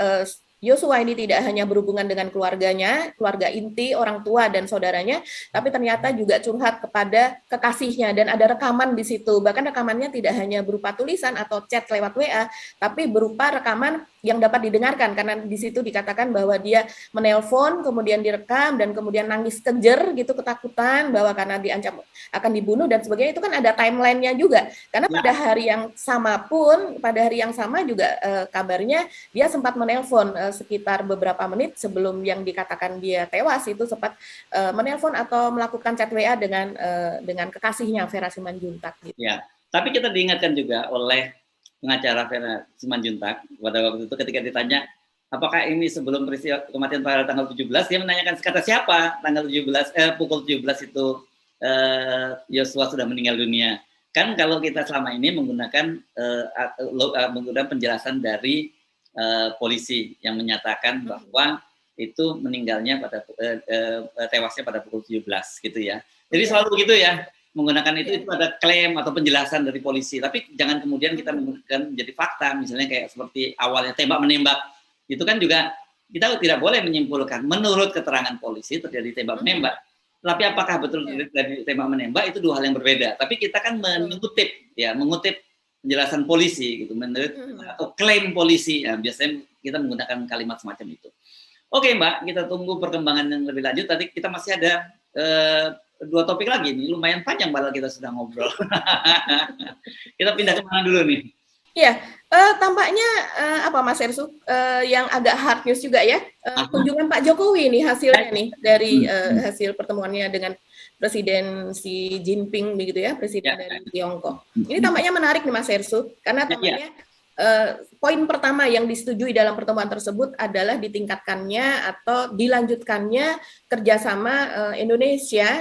Yosua ini tidak hanya berhubungan dengan keluarganya, keluarga inti, orang tua dan saudaranya, tapi ternyata juga curhat kepada kekasihnya dan ada rekaman di situ. Bahkan rekamannya tidak hanya berupa tulisan atau chat lewat WA, tapi berupa rekaman yang dapat didengarkan karena di situ dikatakan bahwa dia menelpon, kemudian direkam dan kemudian nangis kejer gitu ketakutan bahwa karena diancam akan dibunuh dan sebagainya. Itu kan ada timelinenya juga. Karena pada hari yang sama juga kabarnya dia sempat menelpon sekitar beberapa menit sebelum yang dikatakan dia tewas itu sempat menelpon atau melakukan chat WA dengan kekasihnya Vera Simanjuntak gitu. Ya, tapi kita diingatkan juga oleh pengacara Vera Simanjuntak pada waktu itu ketika ditanya apakah ini sebelum peristiwa kematian pada tanggal 17, dia menanyakan kata siapa tanggal 17 pukul 17 itu Yosua sudah meninggal dunia. Kan kalau kita selama ini menggunakan penjelasan dari polisi yang menyatakan bahwa itu meninggalnya pada tewasnya pada pukul 17 gitu ya. Jadi selalu begitu ya. Menggunakan itu ada klaim atau penjelasan dari polisi, tapi jangan kemudian kita menggunakan menjadi fakta, misalnya kayak seperti awalnya tembak menembak, itu kan juga kita tidak boleh menyimpulkan menurut keterangan polisi terjadi tembak menembak, tapi apakah betul dari tembak menembak itu dua hal yang berbeda. Tapi kita kan mengutip penjelasan polisi gitu, menurut atau klaim polisi, ya, biasanya kita menggunakan kalimat semacam itu. Oke Mbak, kita tunggu perkembangan yang lebih lanjut. Tadi kita masih ada 2 topik lagi nih, lumayan panjang padahal kita sudah ngobrol. Kita pindah ke mana dulu nih? Iya, tampaknya apa Mas Ersu yang agak hard news juga ya, kunjungan Pak Jokowi nih hasilnya nih dari hasil pertemuannya dengan Presiden Xi Jinping begitu ya, Presiden dari Tiongkok. Ini tampaknya menarik nih Mas Ersu, karena tampaknya poin pertama yang disetujui dalam pertemuan tersebut adalah ditingkatkannya atau dilanjutkannya kerjasama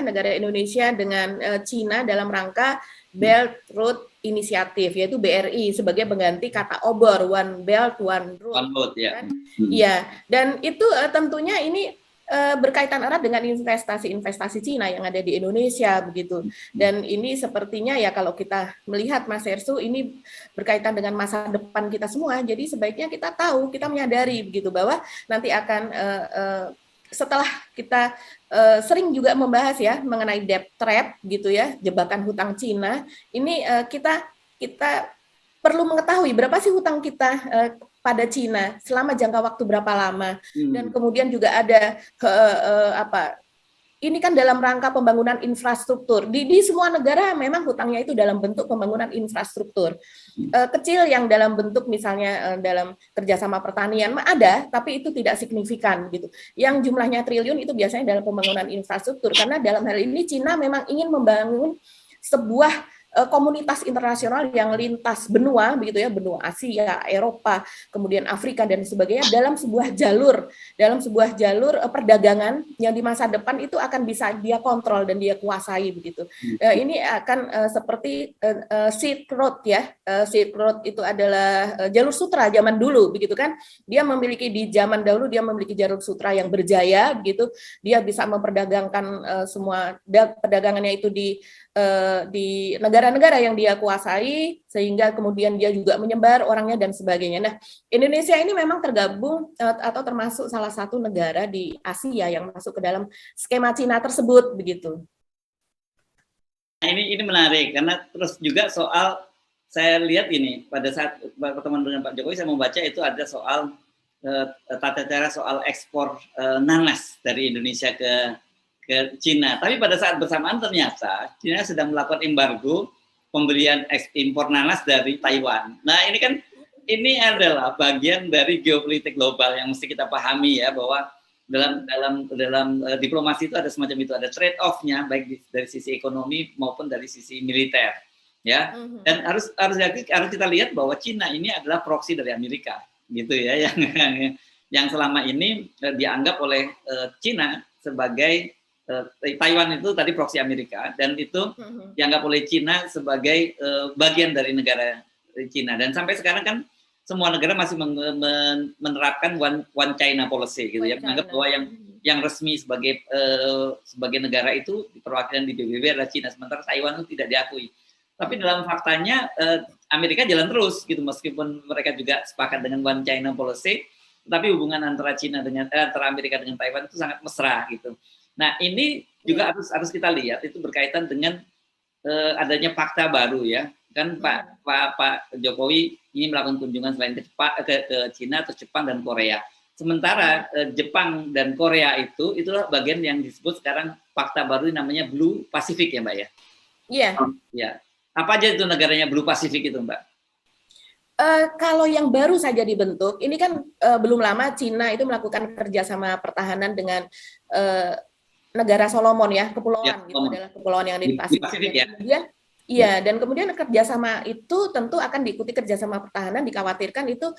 negara Indonesia dengan Cina dalam rangka Belt Road Initiative, yaitu BRI sebagai pengganti kata obor, One Belt One Road. One Road ya. Iya, dan itu tentunya ini berkaitan erat dengan investasi Cina yang ada di Indonesia begitu. Dan ini sepertinya ya kalau kita melihat Mas Ersu ini berkaitan dengan masa depan kita semua. Jadi sebaiknya kita tahu, kita menyadari begitu bahwa nanti akan setelah kita sering juga membahas ya mengenai debt trap gitu ya, jebakan hutang Cina. Ini kita perlu mengetahui berapa sih hutang kita pada Cina selama jangka waktu berapa lama, dan kemudian juga ada ini kan dalam rangka pembangunan infrastruktur di semua negara memang hutangnya itu dalam bentuk pembangunan infrastruktur kecil yang dalam bentuk misalnya dalam kerjasama pertanian ada, tapi itu tidak signifikan gitu. Yang jumlahnya triliun itu biasanya dalam pembangunan infrastruktur karena dalam hal ini Cina memang ingin membangun sebuah komunitas internasional yang lintas benua begitu ya, benua Asia, Eropa, kemudian Afrika dan sebagainya dalam sebuah jalur perdagangan yang di masa depan itu akan bisa dia kontrol dan dia kuasai begitu. Ini akan seperti Silk Road ya. Silk Road itu adalah jalur sutra zaman dulu begitu kan. Dia memiliki di zaman dahulu dia memiliki jalur sutra yang berjaya begitu. Dia bisa memperdagangkan semua perdagangannya itu di negara-negara yang dia kuasai, sehingga kemudian dia juga menyebar orangnya dan sebagainya. Nah, Indonesia ini memang tergabung atau termasuk salah satu negara di Asia yang masuk ke dalam skema Cina tersebut begitu. Nah, ini menarik karena terus juga soal saya lihat ini pada saat pertemuan dengan Pak Jokowi saya membaca itu ada soal tata cara soal ekspor nanas dari Indonesia ke Cina. Tapi pada saat bersamaan ternyata Cina sedang melakukan embargo pemberian impor nanas dari Taiwan. Nah ini adalah bagian dari geopolitik global yang mesti kita pahami ya, bahwa dalam diplomasi itu ada semacam itu, ada trade off-nya baik dari sisi ekonomi maupun dari sisi militer ya. Dan harus kita lihat bahwa Cina ini adalah proksi dari Amerika gitu ya, yang selama ini dianggap oleh Cina sebagai Taiwan itu tadi proksi Amerika, dan itu dianggap oleh Cina sebagai bagian dari negara Cina. Dan sampai sekarang kan semua negara masih menerapkan one China policy gitu ya, menganggap bahwa yang resmi sebagai negara itu perwakilan di PBB adalah Cina, sementara Taiwan itu tidak diakui. Tapi dalam faktanya Amerika jalan terus gitu, meskipun mereka juga sepakat dengan one China policy, tapi hubungan antara antara Amerika dengan Taiwan itu sangat mesra gitu. Nah, ini juga harus kita lihat, itu berkaitan dengan adanya fakta baru ya. Kan Pak Jokowi ini melakukan kunjungan selain ke Cina atau Jepang dan Korea. Sementara Jepang dan Korea itulah bagian yang disebut sekarang fakta baru namanya Blue Pacific ya, Mbak ya. Iya. Ya. Apa aja itu negaranya Blue Pacific itu, Mbak? Kalau yang baru saja dibentuk, ini kan belum lama Cina itu melakukan kerjasama pertahanan dengan negara Solomon ya, kepulauan ya, gitu adalah kepulauan yang ada di Pasifik. Ya. Dan kemudian kerjasama itu tentu akan diikuti kerjasama pertahanan, dikhawatirkan itu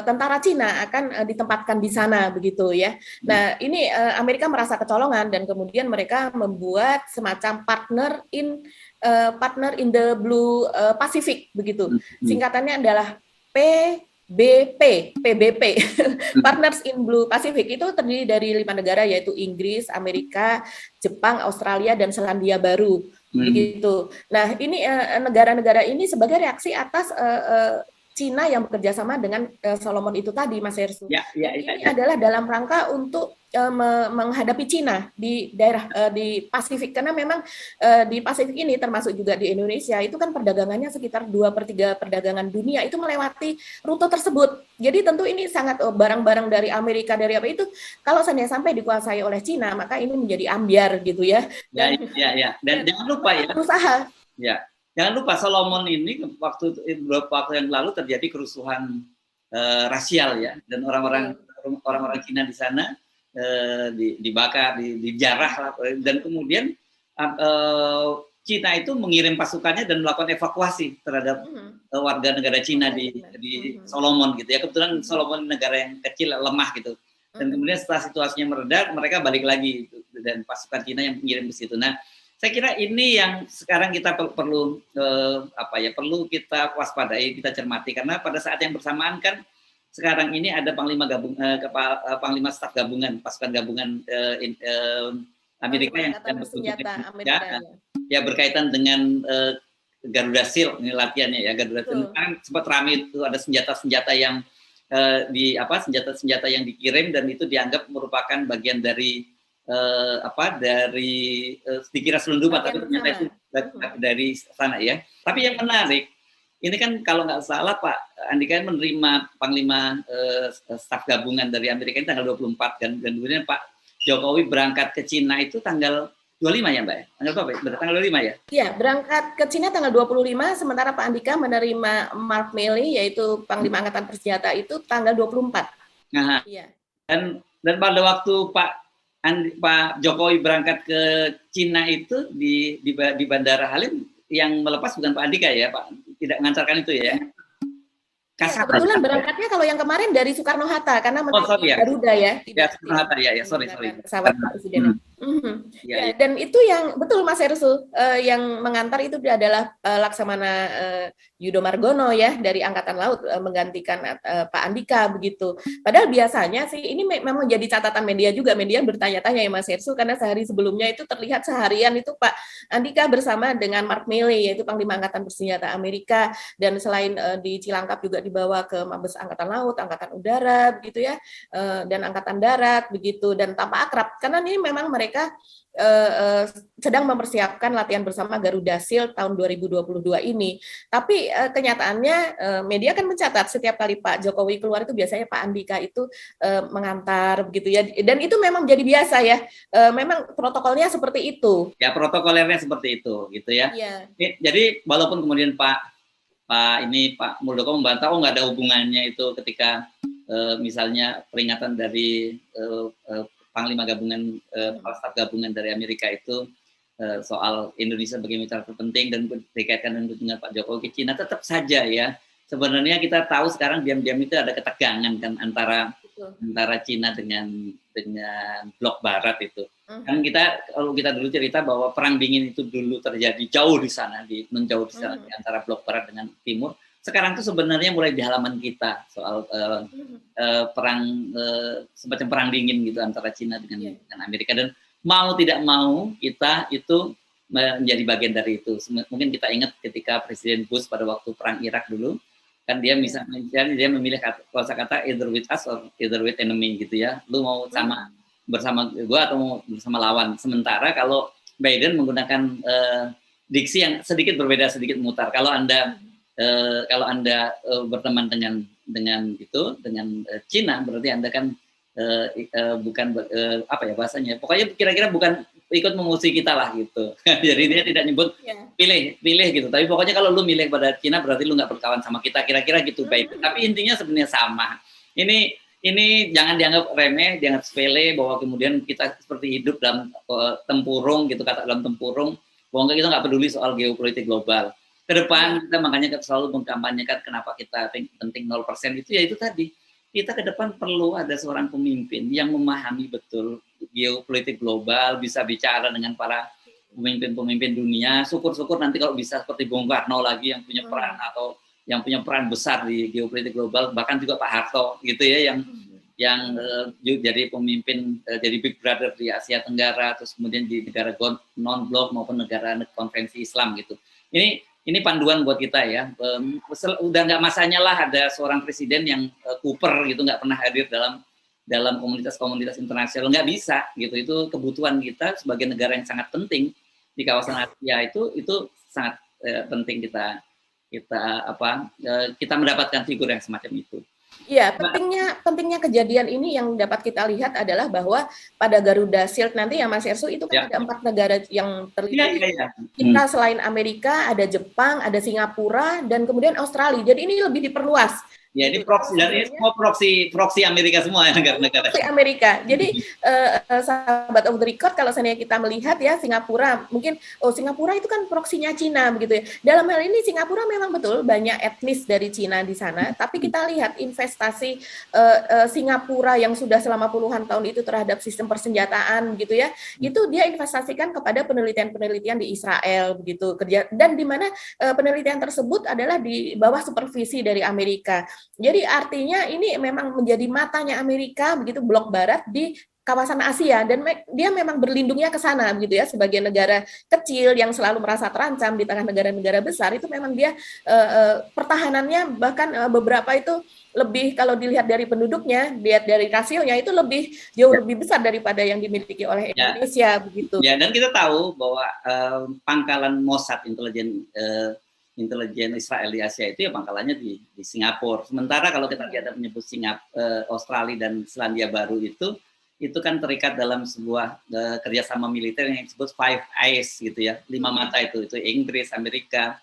tentara Cina akan ditempatkan di sana begitu ya. Nah ini Amerika merasa kecolongan dan kemudian mereka membuat semacam partner in the Blue Pacific begitu. Singkatannya adalah PBP, Partners in Blue Pacific, itu terdiri dari 5 negara yaitu Inggris, Amerika, Jepang, Australia, dan Selandia Baru. Begitu. Nah, ini negara-negara ini sebagai reaksi atas Cina yang bekerja sama dengan Solomon itu tadi, Mas Herssu. Ini adalah dalam rangka untuk menghadapi Cina di daerah di Pasifik, karena memang di Pasifik ini termasuk juga di Indonesia itu kan perdagangannya sekitar 2/3 perdagangan dunia itu melewati rute tersebut. Jadi tentu ini sangat barang-barang dari Amerika dari apa itu kalau seandainya sampai dikuasai oleh Cina maka ini menjadi ambyar gitu ya. Dan jangan lupa ya. Berusaha. Ya. Jangan lupa Solomon ini beberapa waktu yang lalu terjadi kerusuhan rasial ya, dan orang-orang Cina di sana dibakar, dijarah, dan kemudian Cina itu mengirim pasukannya dan melakukan evakuasi terhadap warga negara Cina di Solomon gitu ya. Kebetulan Solomon negara yang kecil, lemah gitu. Dan kemudian setelah situasinya mereda, mereka balik lagi gitu, dan pasukan Cina yang mengirim ke situ. Nah, saya kira ini yang sekarang kita perlu kita waspadai, kita cermati, karena pada saat yang bersamaan kan sekarang ini ada Panglima Staf Gabungan, pasukan gabungan Amerika yang bersenjata ya berkaitan dengan Garuda Shield ini latihannya ya. Garuda Shield kan sempat ramai itu, ada senjata-senjata yang senjata-senjata yang dikirim, dan itu dianggap merupakan bagian dari dikira selundupan, tapi ternyata itu dari sana ya. Tapi yang menarik ini kan kalau nggak salah Pak Andika menerima Panglima Staf Gabungan dari Amerika ini tanggal 24 dan kemudian Pak Jokowi berangkat ke Cina itu tanggal 25 ya Mbak ya? Tanggal 25 ya? Iya, berangkat ke Cina tanggal 25, sementara Pak Andika menerima Mark Milley yaitu Panglima Angkatan Bersenjata itu tanggal 24. Nah, iya. Dan pada waktu Pak Jokowi berangkat ke Cina itu di Bandara Halim, yang melepas bukan Pak Andika ya, Pak, tidak mengantarkan itu ya. Ya, kebetulan berangkatnya kalau yang kemarin dari Soekarno-Hatta karena sorry ya. Garuda ya, Ya, Soekarno-Hatta ya, sorry. pesawat Presiden. Ya, dan itu yang betul Mas Ersu, yang mengantar itu adalah Laksamana Yudo Margono ya dari Angkatan Laut menggantikan Pak Andika begitu. Padahal biasanya sih ini memang jadi catatan media juga, media bertanya-tanya ya Mas Ersu karena sehari sebelumnya itu terlihat seharian itu Pak Andika bersama dengan Mark Milley yaitu Panglima Angkatan Bersenjata Amerika, dan selain di Cilangkap juga dibawa ke Mabes Angkatan Laut, Angkatan Udara begitu ya, dan Angkatan Darat begitu, dan tampak akrab karena ini memang mereka sedang mempersiapkan latihan bersama Garuda Shield tahun 2022 ini. Tapi kenyataannya media kan mencatat setiap kali Pak Jokowi keluar itu biasanya Pak Andika itu mengantar begitu ya. Dan itu memang jadi biasa ya. Memang protokolnya seperti itu. Ya, protokolernya seperti itu gitu ya. Iya. Jadi walaupun kemudian Pak Muldoko membantah nggak ada hubungannya itu ketika misalnya peringatan dari Panglima Gabungan, Kepala Staf Gabungan dari Amerika itu soal Indonesia sebagai mitra terpenting dan dikaitkan dengan Pak Jokowi ke Cina, tetap saja ya. Sebenarnya kita tahu sekarang diam-diam itu ada ketegangan kan antara Cina dengan blok Barat itu. Kan kalau kita dulu cerita bahwa perang dingin itu dulu terjadi jauh di sana, di antara blok Barat dengan Timur. Sekarang tuh sebenarnya mulai di halaman kita soal perang semacam perang dingin gitu antara Cina dengan Amerika, dan mau tidak mau kita itu menjadi bagian dari itu. Mungkin kita ingat ketika Presiden Bush pada waktu perang Irak dulu kan dia dia memilih kata either with us or either with enemy gitu ya. Lu mau bersama gua atau mau bersama lawan. Sementara kalau Biden menggunakan diksi yang sedikit berbeda, sedikit mutar. Kalau Anda berteman dengan Cina, berarti Anda kan bukan apa ya bahasanya, pokoknya kira-kira bukan ikut memusuhi kita lah gitu. Jadi dia tidak nyebut pilih gitu, tapi pokoknya kalau lu milih pada Cina berarti lu nggak berkawan sama kita, kira-kira gitu. Baik, tapi intinya sebenarnya sama. Ini jangan dianggap remeh, dianggap sepele bahwa kemudian kita seperti hidup dalam tempurung gitu, kata dalam tempurung, bahwa kita nggak peduli soal geopolitik global. Ke depan kita makanya selalu mengkampanyekan kenapa kita penting 0% itu ya itu tadi, kita ke depan perlu ada seorang pemimpin yang memahami betul geopolitik global, bisa bicara dengan para pemimpin dunia. Syukur-syukur nanti kalau bisa seperti Bung Karno lagi yang punya peran atau yang punya peran besar di geopolitik global, bahkan juga Pak Harto gitu ya yang jadi pemimpin, jadi big brother di Asia Tenggara, terus kemudian di negara non-blok maupun negara konvensi Islam gitu. Ini panduan buat kita ya. Udah nggak masanya lah ada seorang presiden yang kuper gitu, nggak pernah hadir dalam komunitas internasional, nggak bisa gitu. Itu kebutuhan kita sebagai negara yang sangat penting di kawasan Asia, itu sangat penting kita mendapatkan figur yang semacam itu. Iya, pentingnya kejadian ini yang dapat kita lihat adalah bahwa pada Garuda Shield nanti ya Mas Ersu itu kan ada 4 negara yang terlibat. Kita selain Amerika ada Jepang, ada Singapura, dan kemudian Australia. Jadi ini lebih diperluas. Ya, ini proksi dari semua proksi Amerika semua ya negara-negara. Proksi Amerika. Jadi sahabat of the record kalau seandainya kita melihat ya Singapura, mungkin Singapura itu kan proksinya Cina begitu ya. Dalam hal ini Singapura memang betul banyak etnis dari Cina di sana, tapi kita lihat investasi Singapura yang sudah selama puluhan tahun itu terhadap sistem persenjataan gitu ya. Itu dia investasikan kepada penelitian-penelitian di Israel begitu kerja, dan di mana penelitian tersebut adalah di bawah supervisi dari Amerika. Jadi artinya ini memang menjadi matanya Amerika begitu, blok Barat di kawasan Asia, dan dia memang berlindungnya ke sana begitu ya, sebagai negara kecil yang selalu merasa terancam di tengah negara-negara besar. Itu memang dia pertahanannya bahkan beberapa itu lebih, kalau dilihat dari penduduknya, lihat dari rasionya itu jauh lebih besar daripada yang dimiliki oleh Indonesia begitu. Ya, dan kita tahu bahwa pangkalan Mossad intelijen Israel di Asia itu ya pangkalannya di Singapura. Sementara kalau kita lihat menyebut Australia dan Selandia Baru itu kan terikat dalam sebuah kerjasama militer yang disebut Five Eyes gitu ya, 5 mata itu Inggris, Amerika,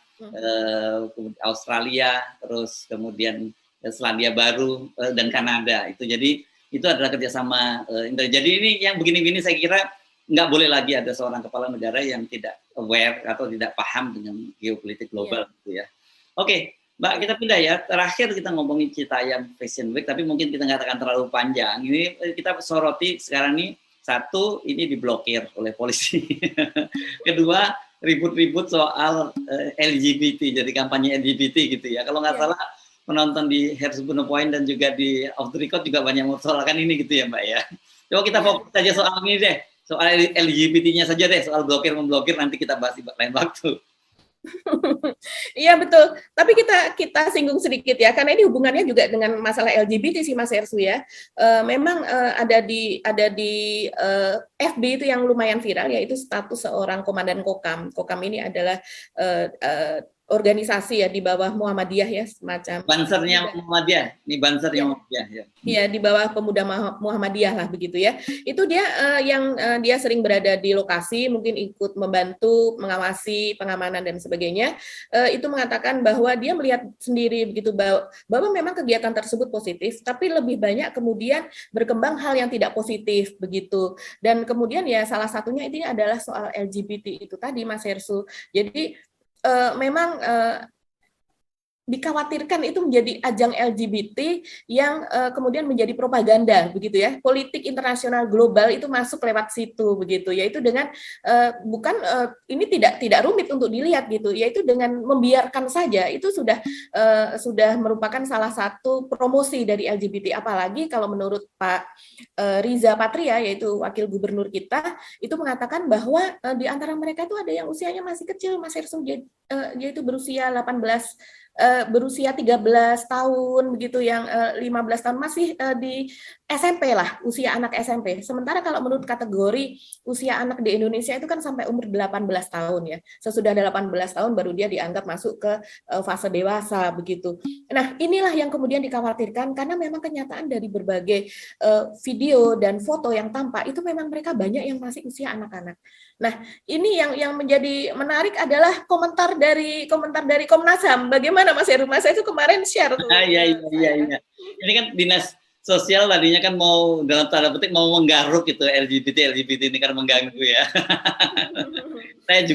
Australia, terus kemudian Selandia Baru dan Kanada itu. Jadi itu adalah kerjasama. Jadi ini yang begini-begini saya kira nggak boleh lagi ada seorang kepala negara yang tidak aware atau tidak paham dengan geopolitik global gitu ya. Oke, Mbak, kita pindah ya. Terakhir kita ngomongin Citayam Fashion Week, tapi mungkin kita nggak akan terlalu panjang. Ini kita soroti sekarang nih, satu, ini diblokir oleh polisi. Kedua, ribut-ribut soal LGBT, jadi kampanye LGBT gitu ya. Kalau nggak salah, penonton di Hertzbuno Point dan juga di Off the Record juga banyak mempersoalkan ini gitu ya, Mbak ya. Coba kita fokus saja soal ini deh, soal LGBT-nya saja deh, soal blokir-memblokir, nanti kita bahas di lain waktu. Iya betul, tapi kita singgung sedikit ya, karena ini hubungannya juga dengan masalah LGBT sih Mas Ersu ya. Memang ada di FB itu yang lumayan viral, yaitu status seorang komandan Kokam. Kokam ini adalah organisasi ya di bawah Muhammadiyah ya, semacam bansernya Muhammadiyah, ini bansernya Muhammadiyah ya. Iya, di bawah pemuda Muhammadiyah lah begitu ya. Itu dia yang dia sering berada di lokasi, mungkin ikut membantu mengawasi pengamanan dan sebagainya. Itu mengatakan bahwa dia melihat sendiri begitu bahwa memang kegiatan tersebut positif, tapi lebih banyak kemudian berkembang hal yang tidak positif begitu. Dan kemudian ya salah satunya ini adalah soal LGBT itu tadi Mas Hersu. Jadi memang dikhawatirkan itu menjadi ajang LGBT yang kemudian menjadi propaganda begitu ya. Politik internasional global itu masuk lewat situ begitu, yaitu dengan bukan ini tidak rumit untuk dilihat gitu, yaitu dengan membiarkan saja itu sudah merupakan salah satu promosi dari LGBT. Apalagi kalau menurut Pak Riza Patria, yaitu wakil gubernur kita, itu mengatakan bahwa di antara mereka itu ada yang usianya masih kecil, Mas Hersu, yaitu berusia 13 tahun begitu, yang 15 tahun masih di SMP lah, usia anak SMP. Sementara kalau menurut kategori usia anak di Indonesia itu kan sampai umur 18 tahun ya. Sesudah 18 tahun baru dia dianggap masuk ke fase dewasa begitu. Nah, inilah yang kemudian dikhawatirkan karena memang kenyataan dari berbagai video dan foto yang tampak itu memang mereka banyak yang masih usia anak-anak. Nah, ini yang menjadi menarik adalah komentar dari Komnas HAM. Bagaimana Mas Heru? Mas itu kemarin share tuh. Iya. Ini kan dinas sosial tadinya kan mau dalam tanda petik mau menggaruk gitu LGBT ini kan mengganggu ya. Saya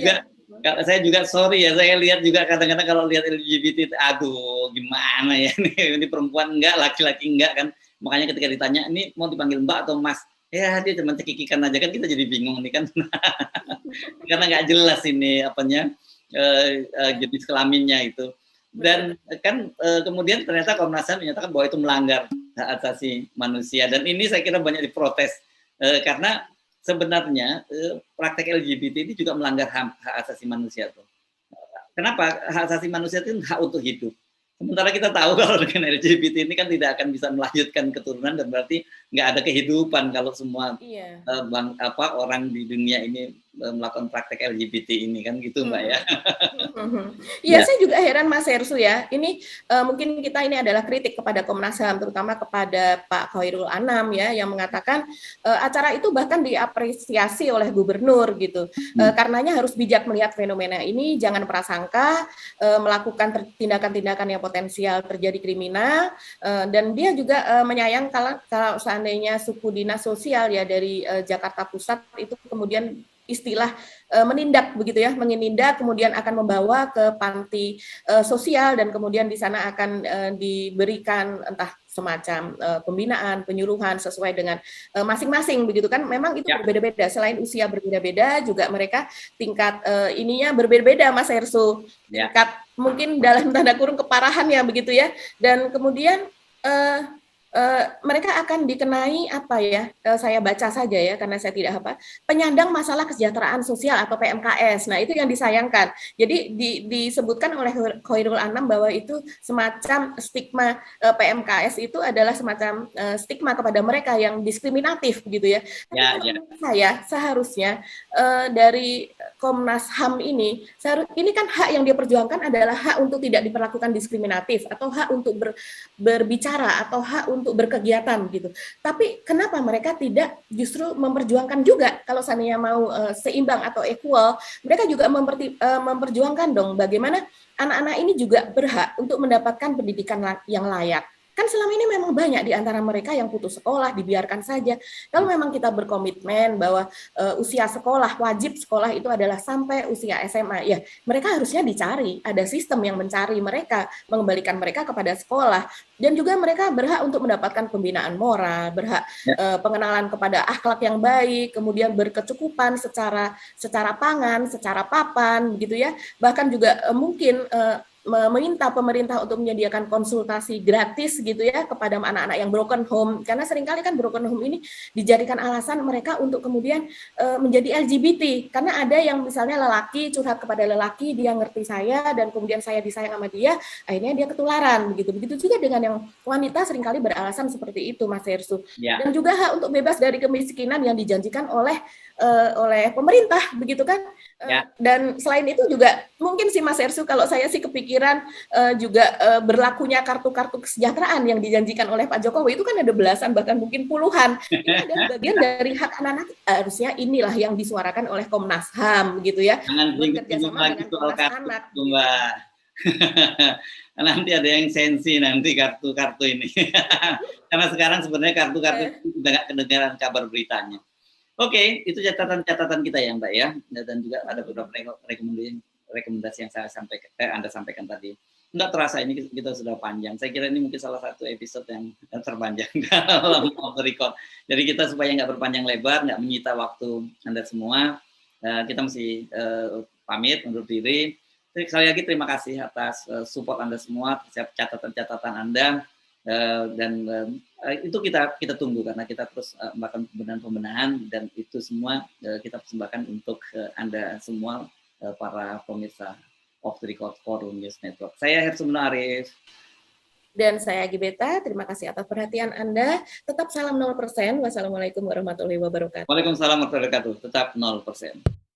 juga sorry ya, saya lihat juga kadang-kadang kalau lihat LGBT, aduh gimana ya ini perempuan enggak, laki-laki enggak kan. Makanya ketika ditanya ini mau dipanggil Mbak atau Mas, ya dia cuma cekikikan aja kan, kita jadi bingung nih kan. Karena nggak jelas ini apanya jenis kelaminnya itu. Dan kan kemudian ternyata Komnas HAM menyatakan bahwa itu melanggar hak asasi manusia, dan ini saya kira banyak diprotes karena sebenarnya praktek LGBT ini juga melanggar hak asasi manusia tuh. Kenapa? Hak asasi manusia itu hak untuk hidup. Sementara kita tahu kalau dengan LGBT ini kan tidak akan bisa melanjutkan keturunan, dan berarti nggak ada kehidupan kalau semua orang di dunia ini melakukan praktek LGBT ini kan gitu Mbak ya. Iya, saya juga heran Mas Hersu ya. Ini mungkin kita ini adalah kritik kepada Komnas HAM, terutama kepada Pak Khairul Anam ya, yang mengatakan acara itu bahkan diapresiasi oleh gubernur gitu. Karenanya harus bijak melihat fenomena ini, jangan prasangka, melakukan tindakan-tindakan yang potensial terjadi kriminal, dan dia juga menyayangkan kalau seandainya suku dinas sosial ya dari Jakarta Pusat itu kemudian istilah menindak begitu ya, menindak kemudian akan membawa ke panti sosial, dan kemudian di sana akan diberikan entah semacam pembinaan, penyuluhan sesuai dengan masing-masing begitu kan. Memang itu berbeda-beda, selain usia berbeda-beda juga mereka tingkat ininya berbeda-beda Mas Hersu, tingkat mungkin dalam tanda kurung keparahannya begitu ya, dan kemudian mereka akan dikenai apa ya, saya baca saja ya karena saya tidak penyandang masalah kesejahteraan sosial atau PMKS. Nah itu yang disayangkan. Jadi disebutkan oleh Khairul Anam bahwa itu semacam stigma, PMKS itu adalah semacam stigma kepada mereka yang diskriminatif begitu ya. Saya seharusnya dari Komnas HAM ini kan hak yang dia perjuangkan adalah hak untuk tidak diperlakukan diskriminatif, atau hak untuk berbicara, atau hak untuk berkegiatan gitu. Tapi kenapa mereka tidak justru memperjuangkan juga kalau seandainya mau seimbang atau equal, mereka juga memperjuangkan dong bagaimana anak-anak ini juga berhak untuk mendapatkan pendidikan yang layak. Kan selama ini memang banyak di antara mereka yang putus sekolah, dibiarkan saja. Kalau memang kita berkomitmen bahwa usia sekolah, wajib sekolah itu adalah sampai usia SMA, ya mereka harusnya dicari, ada sistem yang mencari mereka, mengembalikan mereka kepada sekolah, dan juga mereka berhak untuk mendapatkan pembinaan moral, berhak pengenalan kepada akhlak yang baik, kemudian berkecukupan secara pangan, secara papan, begitu ya. Bahkan juga mungkin meminta pemerintah untuk menyediakan konsultasi gratis gitu ya kepada anak-anak yang broken home, karena seringkali kan broken home ini dijadikan alasan mereka untuk kemudian menjadi LGBT, karena ada yang misalnya lelaki curhat kepada lelaki, dia ngerti saya dan kemudian saya disayang sama dia, akhirnya dia ketularan begitu. Begitu juga dengan yang wanita seringkali beralasan seperti itu, Mas Hersu. Dan juga hak untuk bebas dari kemiskinan yang dijanjikan oleh pemerintah begitu kan. Dan selain itu juga mungkin sih Mas Hersu, kalau saya sih kepikiran juga berlakunya kartu-kartu kesejahteraan yang dijanjikan oleh Pak Jokowi itu kan ada belasan bahkan mungkin puluhan. Ini adalah bagian dari hak anak-anak, harusnya inilah yang disuarakan oleh Komnas HAM gitu ya. Jangan bekerjasama dengan Komnas Anak. Mbak. Nanti ada yang sensi nanti kartu-kartu ini. Karena sekarang sebenarnya kartu-kartu itu sudah nggak kedengaran kabar beritanya. Oke, itu catatan-catatan kita ya Mbak ya, dan juga ada beberapa rekomendasi yang Anda sampaikan tadi. Nggak terasa ini kita sudah panjang. Saya kira ini mungkin salah satu episode yang terpanjang dalam Off the Record. Jadi kita supaya nggak berpanjang lebar, nggak menyita waktu Anda semua, kita mesti pamit undur diri. Sekali lagi terima kasih atas support Anda semua, catatan-catatan Anda. Dan itu kita tunggu karena kita terus melakukan pembenahan dan itu semua kita persembahkan untuk Anda semua para pemirsa Off the Record Forum News Network. Saya Hersu Arif. Dan saya Gibeta, terima kasih atas perhatian Anda. Tetap salam 0%. Wassalamualaikum warahmatullahi wabarakatuh. Waalaikumsalam warahmatullahi wabarakatuh. Tetap 0%.